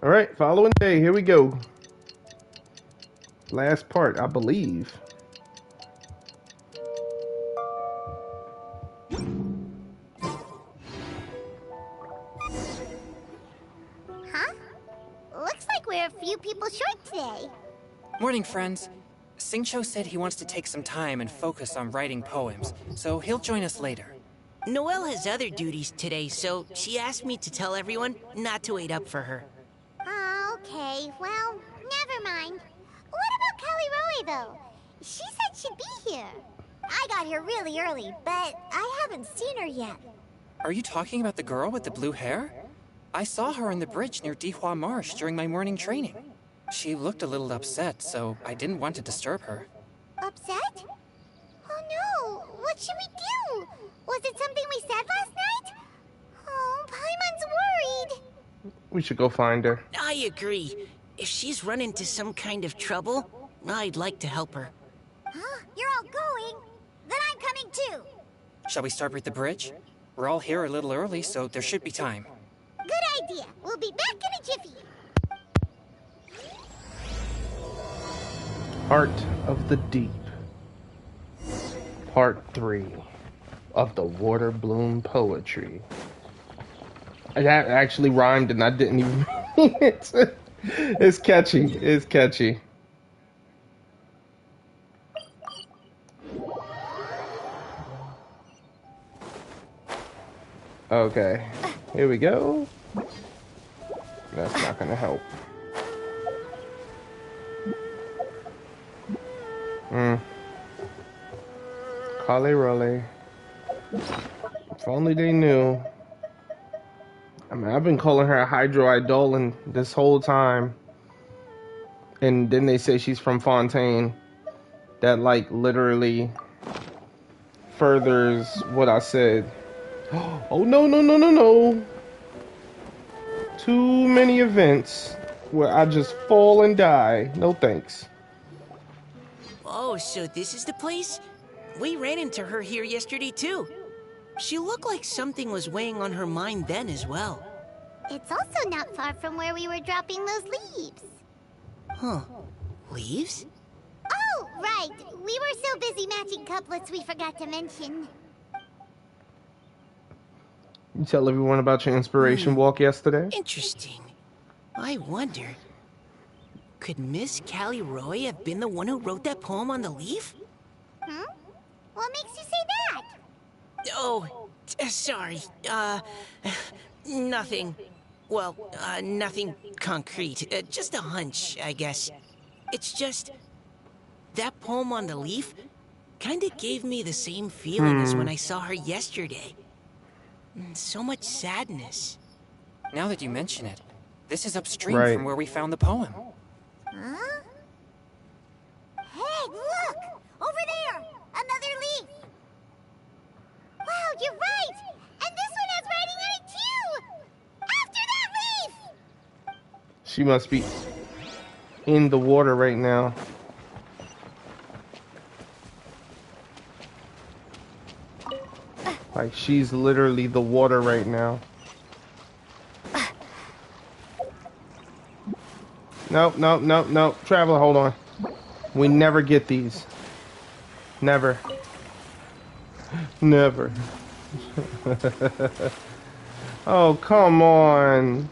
All right, following day. Here we go. Last part, I believe. Huh? Looks like we're a few people short today. Morning, friends. Singcho said he wants to take some time and focus on writing poems, so he'll join us later. Noelle has other duties today, so she asked me to tell everyone not to wait up for her. Oh, okay. Well, never mind. What about Kelly Roy, though? She said she'd be here. I got here really early, but I haven't seen her yet. Are you talking about the girl with the blue hair? I saw her on the bridge near Dihua Marsh during my morning training. She looked a little upset, so I didn't want to disturb her. Upset? Oh no! What should we do? Was it something we said last night? Oh, Paimon's worried. We should go find her. I agree. If she's run into some kind of trouble, I'd like to help her. Huh? You're all going? Then I'm coming too. Shall we start with the bridge? We're all here a little early, so there should be time. Good idea. We'll be back in a jiffy. Art of the Deep. Part 3 of the Waterborne Poetry. That actually rhymed and I didn't even mean it. It's catchy. It's catchy. Okay. Here we go. That's not gonna help. Holly Rolly. If only they knew. I mean, I've been calling her a hydroidolin this whole time. And then they say she's from Fontaine. That, like, literally furthers what I said. Oh, no, no, no, no, no. Too many events. where I just fall and die. No thanks. Oh, so this is the place? We ran into her here yesterday, too. She looked like something was weighing on her mind then as well. It's also not far from where we were dropping those leaves. Huh. Leaves? Oh, right. We were so busy matching couplets we forgot to mention. You tell everyone about your inspiration walk yesterday? Interesting. I wonder, could Miss Callie Roy have been the one who wrote that poem on the leaf? Hmm? What makes you say that? Oh, sorry. Nothing. Well, nothing concrete. Just a hunch, I guess. It's just, that poem on the leaf kinda gave me the same feeling as when I saw her yesterday. So much sadness. Now that you mention it, this is upstream from where we found the poem. Huh? Hey, look! Over there! Another leaf! Wow, you're right! And this one has writing on it too! After that leaf! She must be in the water right now. Like, she's literally the water right now. Nope, nope, nope, nope. Traveler, hold on. We never get these. Never. Never. Oh, come on.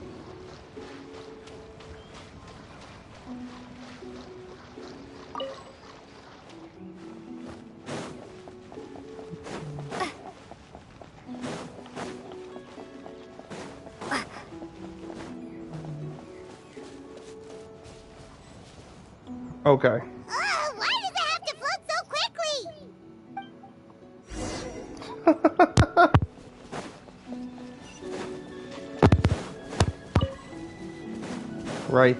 Okay. Why does it have to float so quickly? Right.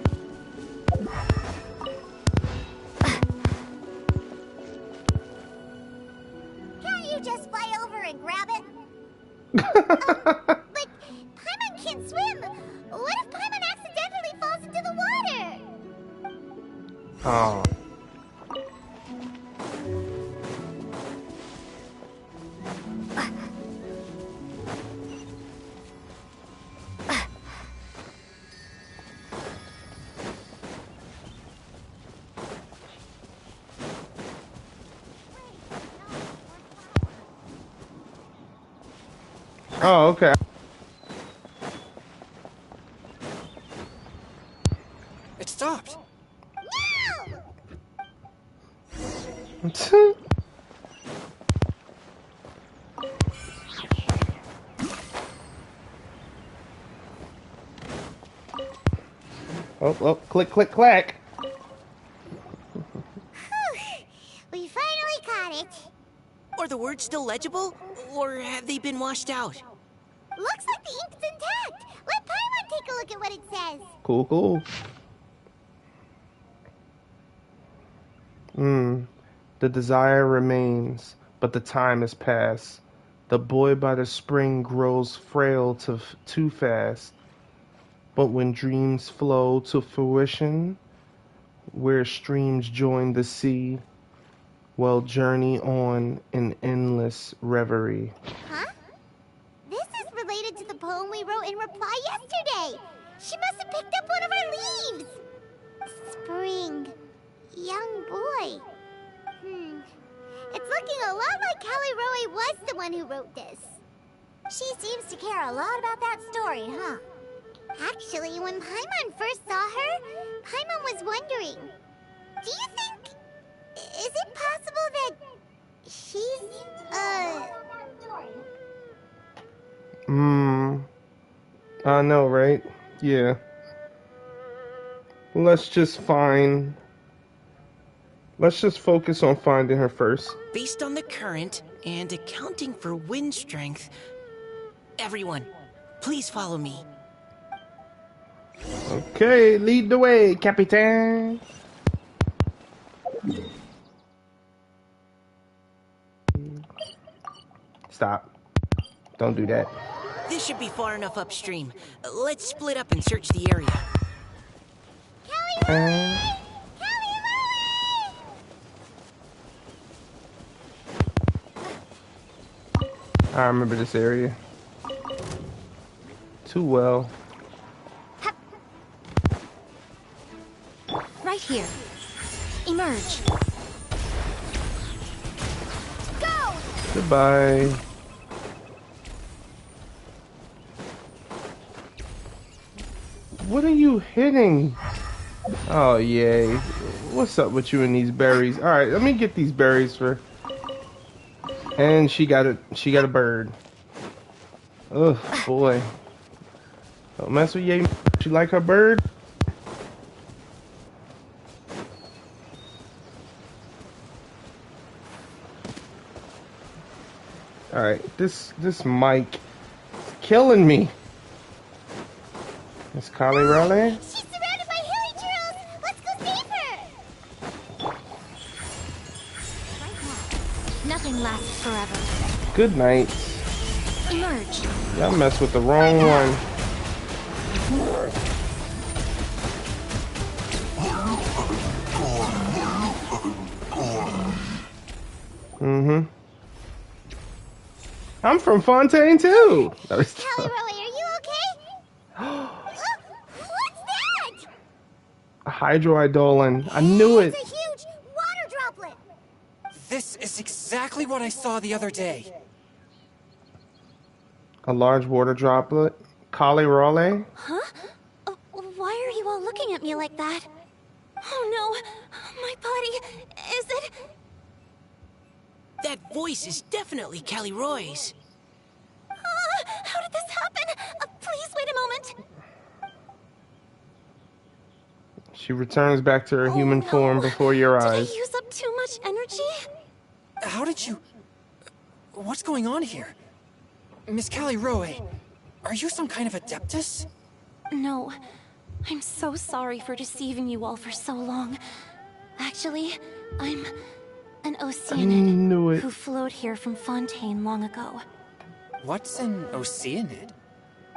Can't you just fly over and grab it? But Paimon can't swim. What if Paimon accidentally falls into the water? Oh. Oh, okay. It stopped. No! Oh, oh, click, click, clack. We finally caught it. Are the words still legible? Or have they been washed out? Looks like the ink's intact. Let Paimon take a look at what it says. Cool, cool. The desire remains, but the time is past. The boy by the spring grows frail too fast. But when dreams flow to fruition, where streams join the sea, we'll journey on in endless reverie. Huh? This is related to the poem we wrote in reply yesterday. She must have picked up one of our leaves. Spring. Young boy. It's looking a lot like Callie Roy was the one who wrote this. She seems to care a lot about that story, huh? Actually, when Paimon first saw her, Paimon was wondering, do you think... is it possible that she's, I know, right? Yeah. Let's just focus on finding her first. Based on the current and accounting for wind strength, everyone, please follow me. Okay, lead the way, Capitan. Stop. Don't do that. This should be far enough upstream. Let's split up and search the area. I remember this area too well. Right here. Emerge. Go! Goodbye. What are you hitting? Oh, yay. What's up with you and these berries? Alright, let me get these berries for... And she got a bird. Oh, boy. Don't mess with Yay. She like her bird? Alright, this mic is killing me. Miss Kali Raleigh? She's surrounded by hilly turtles! Let's go save her! Nothing lasts forever. Good night. Emerge. Y'all messed with the wrong one. Mm-hmm. I'm from Fontaine too. Callie Roy, are you okay? What's that? A hydroidolin. I knew it. It's a huge water droplet. This is exactly what I saw the other day. A large water droplet. Kali Raleigh? Huh? Why are you all looking at me like that? Oh no, my body, is it? That voice is definitely Callie Roy's. How did this happen? Please wait a moment. She returns back to her human form before your eyes. Did I use up too much energy? How did you... What's going on here? Miss Callie Roy, are you some kind of adeptus? No. I'm so sorry for deceiving you all for so long. Actually, I'm an Oceanid who flowed here from Fontaine long ago. What's an Oceanid?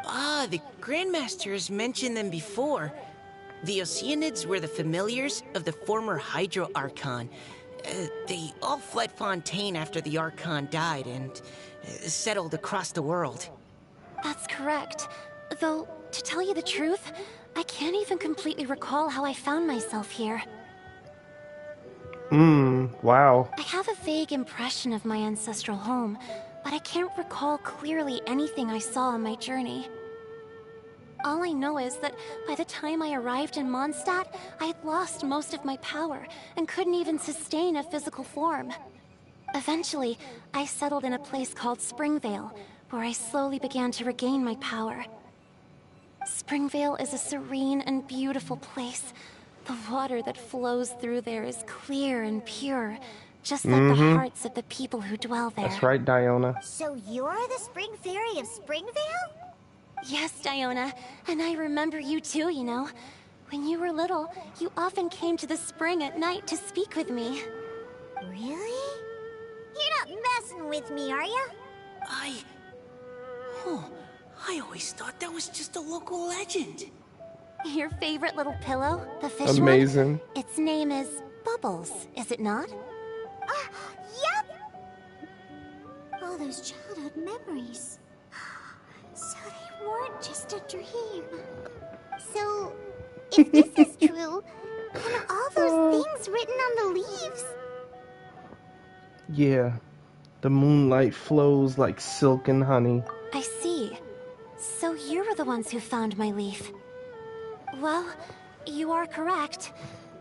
Ah, the Grandmaster has mentioned them before. The Oceanids were the familiars of the former Hydro Archon. They all fled Fontaine after the Archon died and settled across the world. That's correct. Though, to tell you the truth, I can't even completely recall how I found myself here. Wow. I have a vague impression of my ancestral home, but I can't recall clearly anything I saw on my journey. All I know is that by the time I arrived in Mondstadt, I had lost most of my power and couldn't even sustain a physical form. Eventually, I settled in a place called Springvale, where I slowly began to regain my power. Springvale is a serene and beautiful place. The water that flows through there is clear and pure, just like the hearts of the people who dwell there. That's right, Diona. So you're the Spring Fairy of Springvale? Yes, Diona, and I remember you too, you know. When you were little, you often came to the spring at night to speak with me. Really? You're not messing with me, are ya? I always thought that was just a local legend. Your favorite little pillow, the fish Amazing. one? Its name is Bubbles, is it not? Yep! All those childhood memories. So they weren't just a dream. So, if this is true, then all those things written on the leaves... Yeah. The moonlight flows like silk and honey. I see. So you were the ones who found my leaf. Well, you are correct.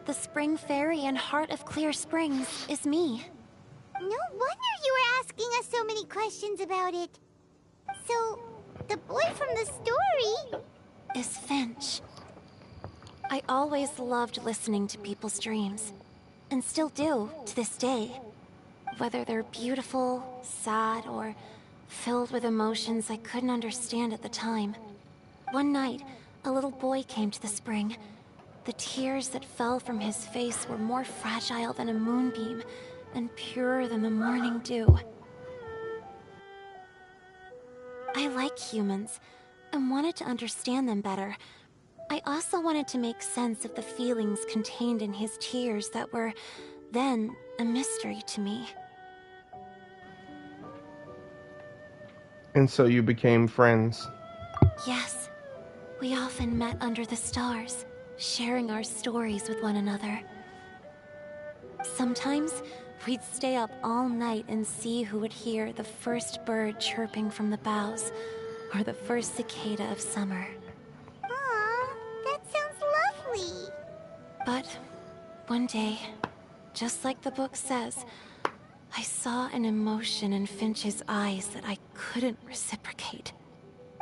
The Spring Fairy and Heart of Clear Springs is me. No wonder you were asking us so many questions about it. So, the boy from the story... is Finch. I always loved listening to people's dreams, and still do to this day. Whether they're beautiful, sad, or filled with emotions I couldn't understand at the time. One night, a little boy came to the spring. The tears that fell from his face were more fragile than a moonbeam, and purer than the morning dew. I like humans, and wanted to understand them better. I also wanted to make sense of the feelings contained in his tears that were, then, a mystery to me. And so you became friends. Yes, we often met under the stars, sharing our stories with one another. Sometimes, we'd stay up all night and see who would hear the first bird chirping from the boughs, or the first cicada of summer. Aw, that sounds lovely. But one day, just like the book says, I saw an emotion in Finch's eyes that I couldn't reciprocate.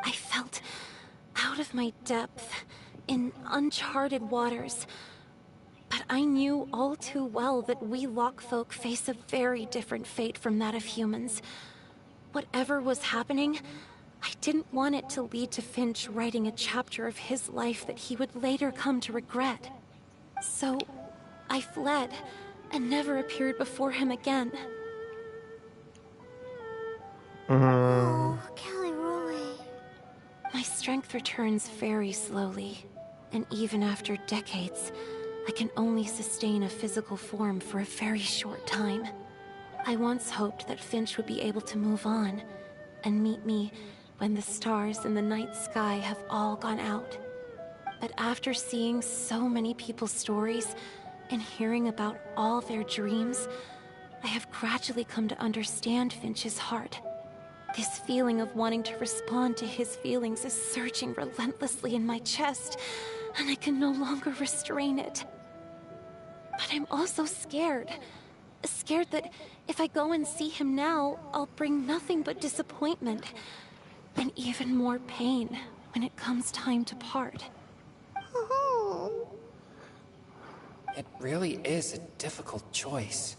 I felt out of my depth, in uncharted waters. But I knew all too well that we Lockfolk face a very different fate from that of humans. Whatever was happening, I didn't want it to lead to Finch writing a chapter of his life that he would later come to regret. So, I fled, and never appeared before him again. Oh, Callie Roy. My strength returns very slowly, and even after decades, I can only sustain a physical form for a very short time. I once hoped that Finch would be able to move on, and meet me when the stars in the night sky have all gone out. But after seeing so many people's stories, and hearing about all their dreams, I have gradually come to understand Finch's heart. This feeling of wanting to respond to his feelings is surging relentlessly in my chest, and I can no longer restrain it. But I'm also scared. Scared that if I go and see him now, I'll bring nothing but disappointment, and even more pain when it comes time to part. Oh. It really is a difficult choice.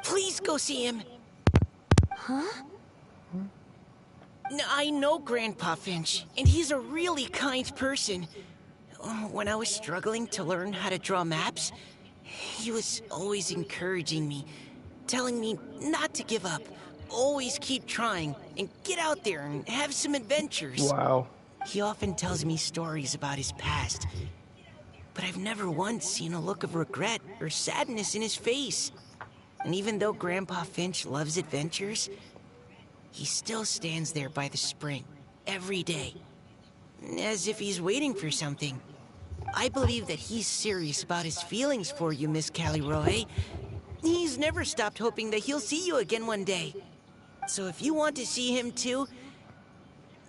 Please go see him. Huh? I know Grandpa Finch, and he's a really kind person. When I was struggling to learn how to draw maps, he was always encouraging me, telling me not to give up, always keep trying, and get out there and have some adventures. Wow. He often tells me stories about his past, but I've never once seen a look of regret or sadness in his face. And even though Grandpa Finch loves adventures, he still stands there by the spring, every day, as if he's waiting for something. I believe that he's serious about his feelings for you, Miss Callie Roy. He's never stopped hoping that he'll see you again one day. So if you want to see him too,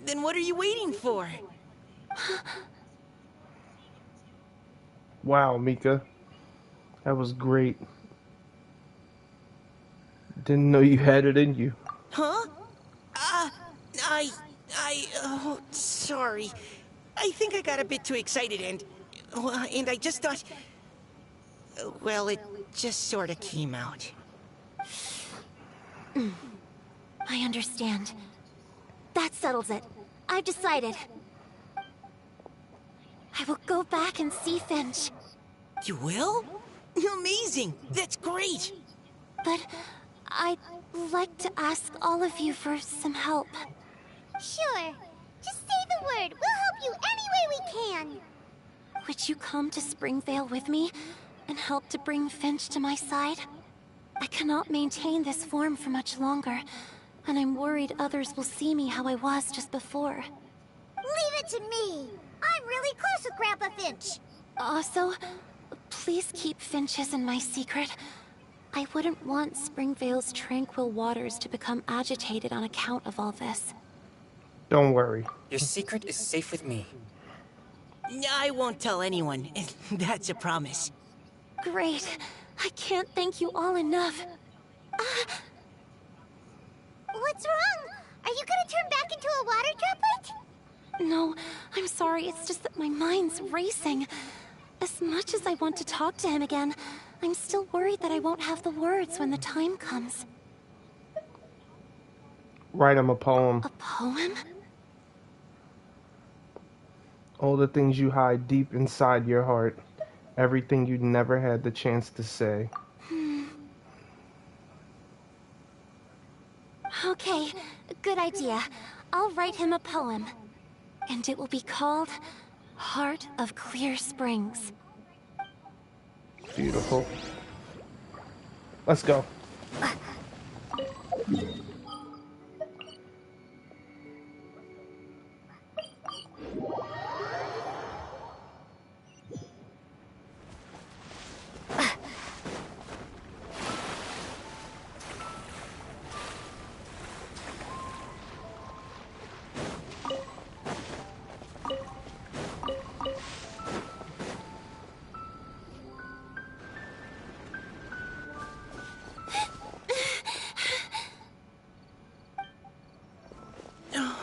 then what are you waiting for? Wow, Mika. That was great. Didn't know you had it in you. Huh? Oh, sorry. I think I got a bit too excited and I just thought, well, it just sort of came out. I understand. That settles it. I've decided. I will go back and see Finch. You will? Amazing! That's great! But I'd like to ask all of you for some help. Sure. Just say the word. We'll help you any way we can. Would you come to Springvale with me and help to bring Finch to my side? I cannot maintain this form for much longer, and I'm worried others will see me how I was just before. Leave it to me. I'm really close with Grandpa Finch. Also, please keep Finch's in my secret. I wouldn't want Springvale's tranquil waters to become agitated on account of all this. Don't worry. Your secret is safe with me. I won't tell anyone. That's a promise. Great. I can't thank you all enough. What's wrong? Are you gonna turn back into a water droplet? No, I'm sorry. It's just that my mind's racing. As much as I want to talk to him again, I'm still worried that I won't have the words when the time comes. Write him a poem. A poem? All the things you hide deep inside your heart. Everything you never had the chance to say. Okay, good idea. I'll write him a poem. And it will be called Heart of Clear Springs. Beautiful. Let's go.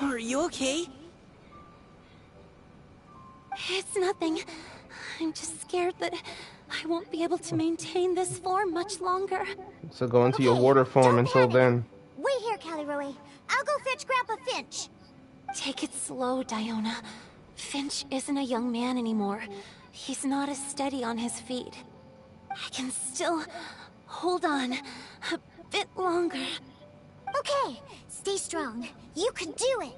Are you okay? It's nothing. I'm just scared that I won't be able to maintain this form much longer. So go into your water form until then. Wait here, Caliroe. I'll go fetch Grandpa Finch. Take it slow, Diona. Finch isn't a young man anymore. He's not as steady on his feet. I can still hold on a bit longer. Okay, stay strong. You can do it.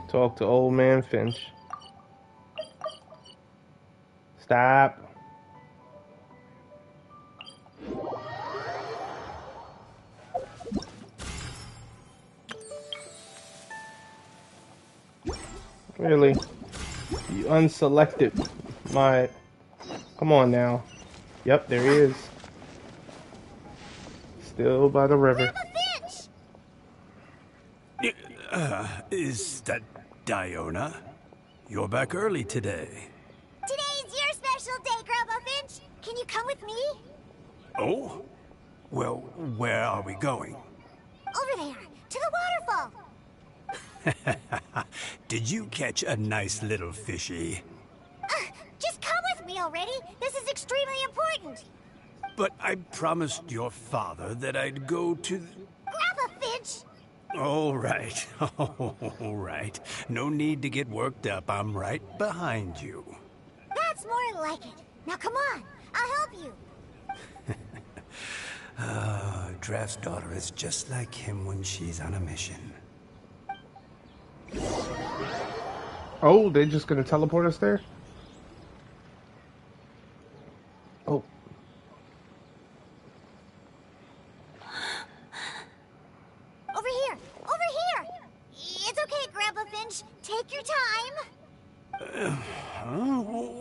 Talk to old man Finch. Stop. Really? You unselected my... Come on now. Yep, there he is. Still by the river. Is that Diona? You're back early today. Today's your special day, Grandpa Finch. Can you come with me? Oh? Well, where are we going? Over there, to the waterfall. Did you catch a nice little fishy? Just come with me already. This is extremely important. But I promised your father that I'd go to... Grandpa Finch! All right. All right. No need to get worked up. I'm right behind you. That's more like it. Now come on. I'll help you. Draft's daughter is just like him when she's on a mission. Oh, they're just gonna teleport us there? Oh. Over here! Over here! It's okay, Grandpa Finch. Take your time.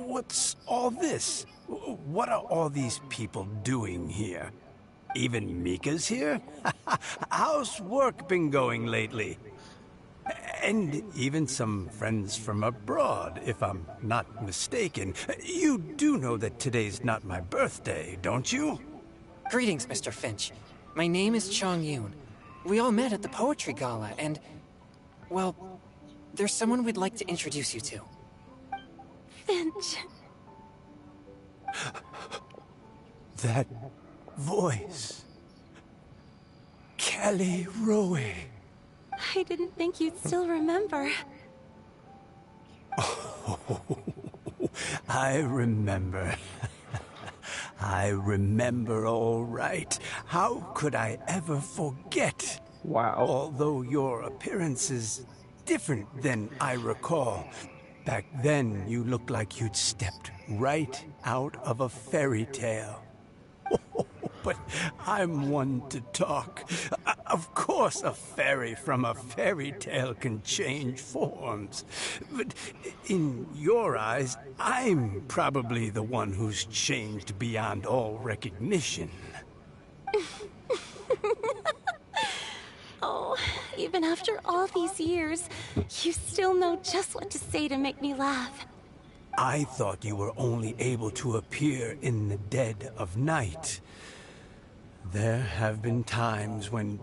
What's all this? What are all these people doing here? Even Mika's here? How's work been going lately? And even some friends from abroad, if I'm not mistaken. You do know that today's not my birthday, don't you? Greetings, Mr. Finch. My name is Chong Yoon. We all met at the poetry gala, and... well, there's someone we'd like to introduce you to. Finch. That voice. Caliroe. I didn't think you'd still remember. Oh, I remember. I remember all right. How could I ever forget? Wow. Although your appearance is different than I recall. Back then, you looked like you'd stepped right out of a fairy tale. But I'm one to talk. Of course a fairy from a fairy tale can change forms. But in your eyes, I'm probably the one who's changed beyond all recognition. Oh, even after all these years, you still know just what to say to make me laugh. I thought you were only able to appear in the dead of night. There have been times when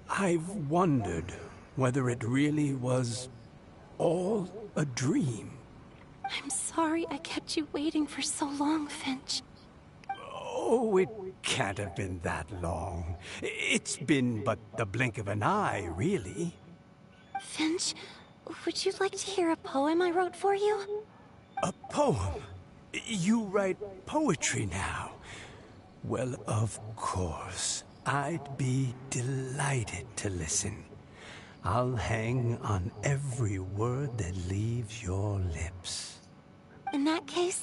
I've wondered whether it really was all a dream. I'm sorry I kept you waiting for so long, Finch. Oh, it can't have been that long. It's been but the blink of an eye, really. Finch, would you like to hear a poem I wrote for you? A poem? You write poetry now? Well, of course. I'd be delighted to listen. I'll hang on every word that leaves your lips. In that case,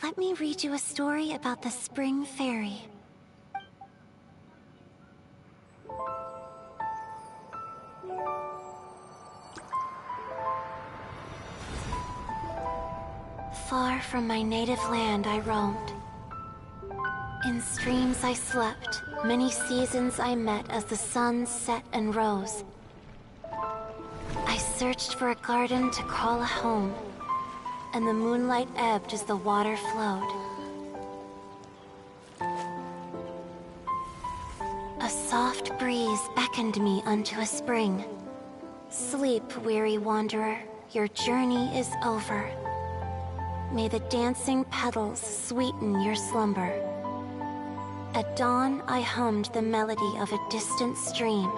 let me read you a story about the Spring Fairy. Far from my native land I roamed. In streams I slept, many seasons I met as the sun set and rose. I searched for a garden to call a home, and the moonlight ebbed as the water flowed. A soft breeze beckoned me unto a spring. Sleep, weary wanderer, your journey is over. May the dancing petals sweeten your slumber. At dawn, I hummed the melody of a distant stream,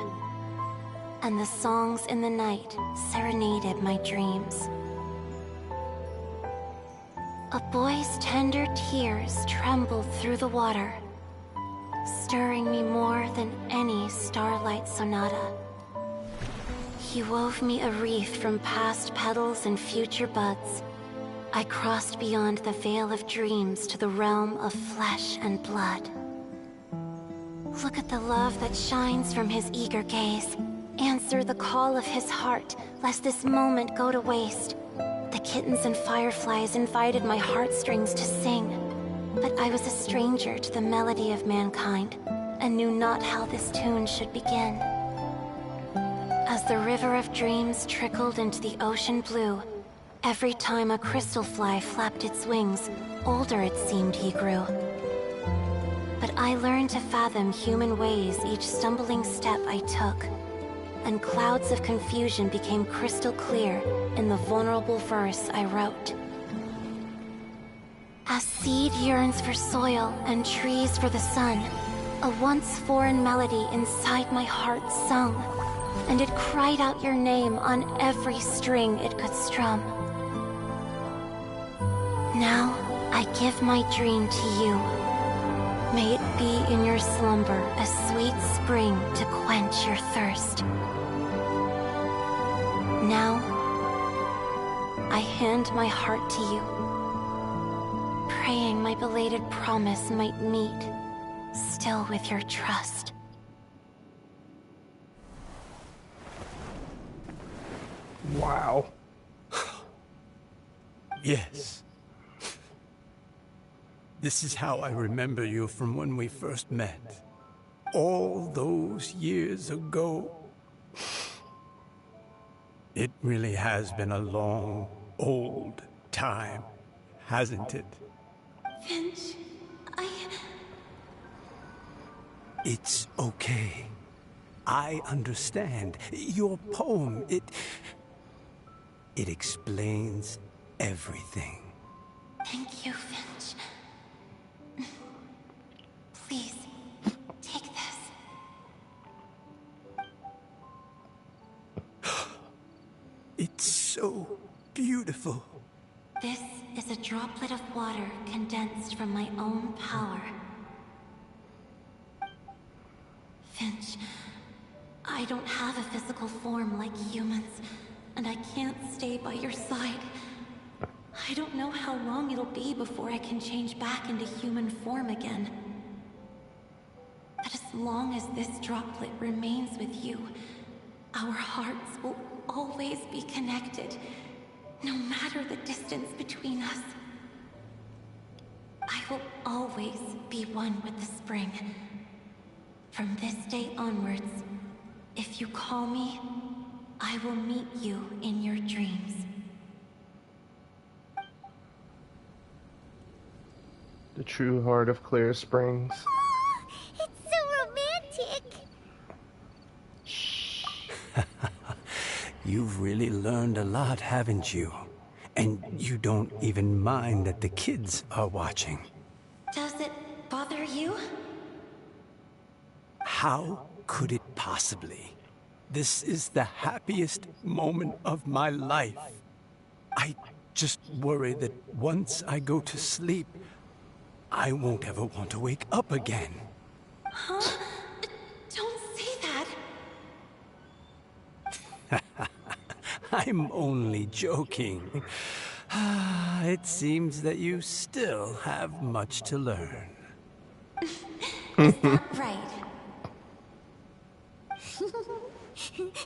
and the songs in the night serenaded my dreams. A boy's tender tears trembled through the water, stirring me more than any starlight sonata. He wove me a wreath from past petals and future buds. I crossed beyond the veil of dreams to the realm of flesh and blood. Look at the love that shines from his eager gaze. Answer the call of his heart, lest this moment go to waste. The kittens and fireflies invited my heartstrings to sing, but I was a stranger to the melody of mankind, and knew not how this tune should begin. As the river of dreams trickled into the ocean blue, every time a crystal fly flapped its wings, older it seemed he grew. But I learned to fathom human ways each stumbling step I took, and clouds of confusion became crystal clear in the vulnerable verse I wrote. As seed yearns for soil and trees for the sun, a once foreign melody inside my heart sung, and it cried out your name on every string it could strum. Now I give my dream to you. May it be in your slumber a sweet spring to quench your thirst. Now, I hand my heart to you, praying my belated promise might meet, still with your trust. Wow. Yes. This is how I remember you from when we first met. All those years ago. It really has been a long, old time, hasn't it? Finch, It's okay. I understand. Your poem, it explains everything. Thank you, Finch. Please, take this. It's so beautiful. This is a droplet of water condensed from my own power. Finch, I don't have a physical form like humans, and I can't stay by your side. I don't know how long it'll be before I can change back into human form again. But as long as this droplet remains with you, our hearts will always be connected, no matter the distance between us. I will always be one with the spring. From this day onwards, if you call me, I will meet you in your dreams. The true heart of Clear Springs. It's so romantic. You've really learned a lot, haven't you? And you don't even mind that the kids are watching. Does it bother you? How could it possibly? This is the happiest moment of my life. I Just worry that once I go to sleep, I won't ever want to wake up again. Huh? Don't say that. I'm only joking. It seems that you still have much to learn. Is that right?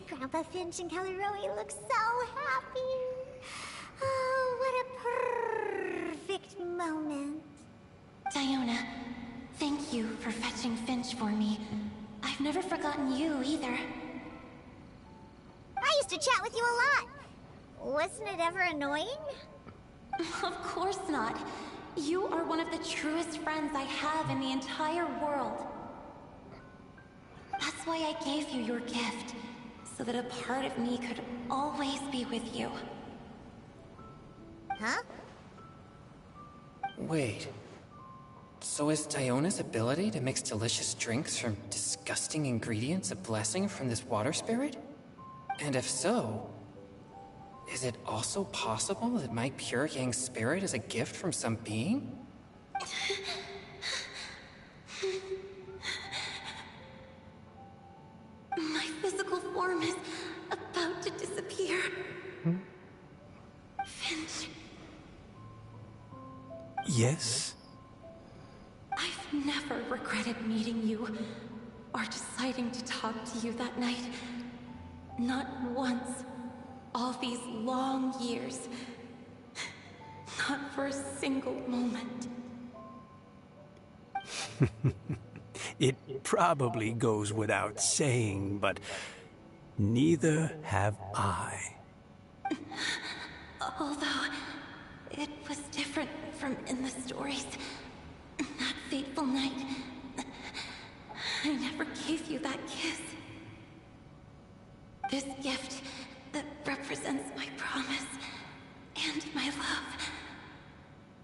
Grandpa Finch and Kelly Rowie look so happy. Oh, what a perfect moment. Diona, thank you for fetching Finch for me. I've never forgotten you either. I used to chat with you a lot. Wasn't it ever annoying? Of course not. You are one of the truest friends I have in the entire world. That's why I gave you your gift, so that a part of me could always be with you. Huh? Wait. So is Diona's ability to mix delicious drinks from disgusting ingredients a blessing from this water spirit? And if so, is it also possible that my pure yang spirit is a gift from some being? My physical form is about to disappear. Finch. Yes? I've never regretted meeting you, or deciding to talk to you that night. Not once. All these long years. Not for a single moment. It probably goes without saying, but neither have I. Although, it was different from in the stories. That fateful night, I never gave you that kiss. This gift that represents my promise and my love,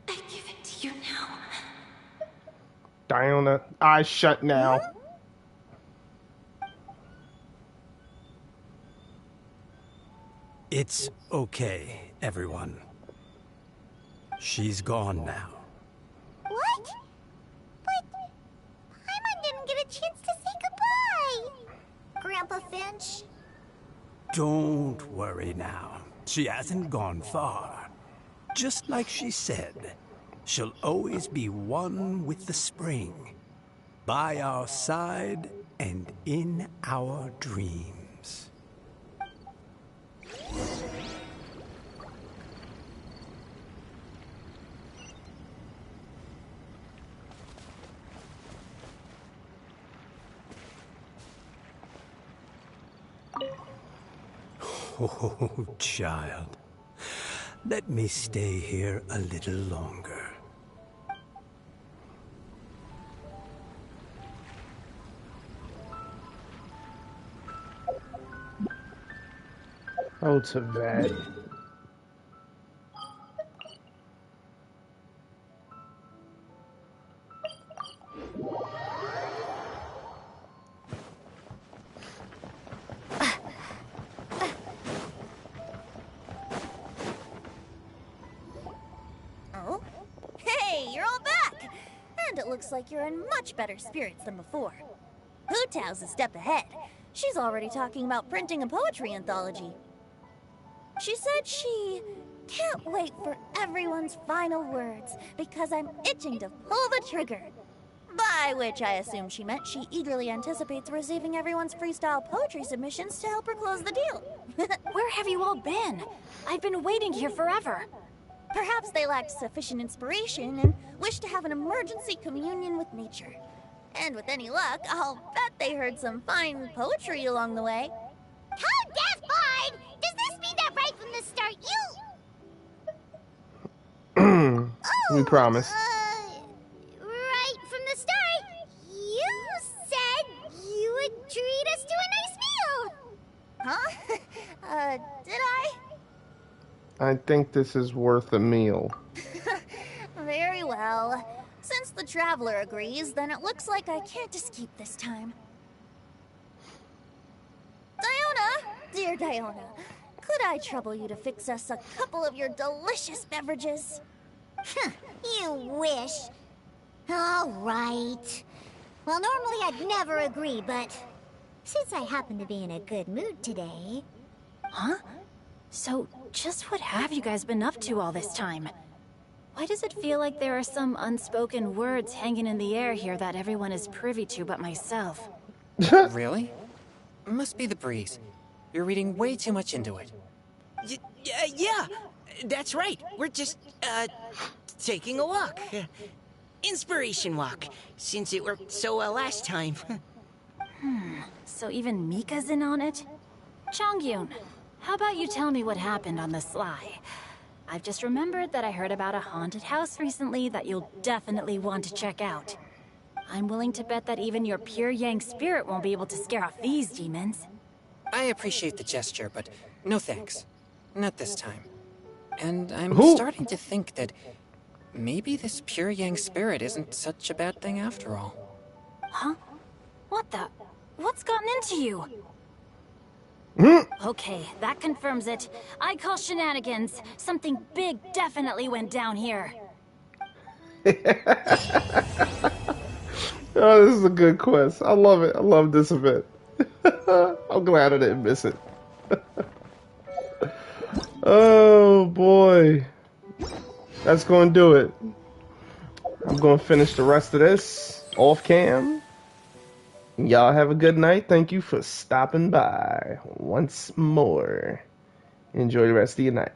I give it to you now. Diona, eyes shut now. It's okay, everyone. She's gone now. What? But Paimon didn't get a chance to say goodbye. Grandpa Finch? Don't worry now. She hasn't gone far. Just like she said, she'll always be one with the spring. By our side and in our dreams. Oh, child. Let me stay here a little longer. Oh, Tibet. Oh? Hey, you're all back! And it looks like you're in much better spirits than before. Hu Tao's a step ahead. She's already talking about printing a poetry anthology. She said she can't wait for everyone's final words because I'm itching to pull the trigger. By which I assume she meant she eagerly anticipates receiving everyone's freestyle poetry submissions to help her close the deal. Where have you all been? I've been waiting here forever. Perhaps they lacked sufficient inspiration and wished to have an emergency communion with nature. And with any luck, I'll bet they heard some fine poetry along the way. How deaf Bard! Does this mean that right from the start you... We promise. Right from the start, you said you would treat us to a nice meal! Huh? Did I? I think this is worth a meal. Very well. Since the Traveler agrees, then it looks like I can't escape this time. Diona! Dear Diona, could I trouble you to fix us a couple of your delicious beverages? You wish. All right. Well, normally I'd never agree, but since I happen to be in a good mood today... Huh? So, just what have you guys been up to all this time? Why does it feel like there are some unspoken words hanging in the air here that everyone is privy to but myself? Really? Must be the breeze. You're reading way too much into it. Yeah, that's right. We're just, taking a walk. Inspiration walk, since it worked so well last time. So even Mika's in on it? Chongyun, how about you tell me what happened on the sly? I've just remembered that I heard about a haunted house recently that you'll definitely want to check out. I'm willing to bet that even your pure Yang spirit won't be able to scare off these demons. I appreciate the gesture, but no thanks. Not this time. And I'm starting to think that maybe this pure Yang spirit isn't such a bad thing after all. Huh? What the? What's gotten into you? Okay, that confirms it. I call shenanigans. Something big definitely went down here. Oh, this is a good quest. I love it. I love this event. I'm glad I didn't miss it. Oh boy. That's going to do it. I'm going to finish the rest of this off cam. Y'all have a good night. Thank you for stopping by once more. Enjoy the rest of your night.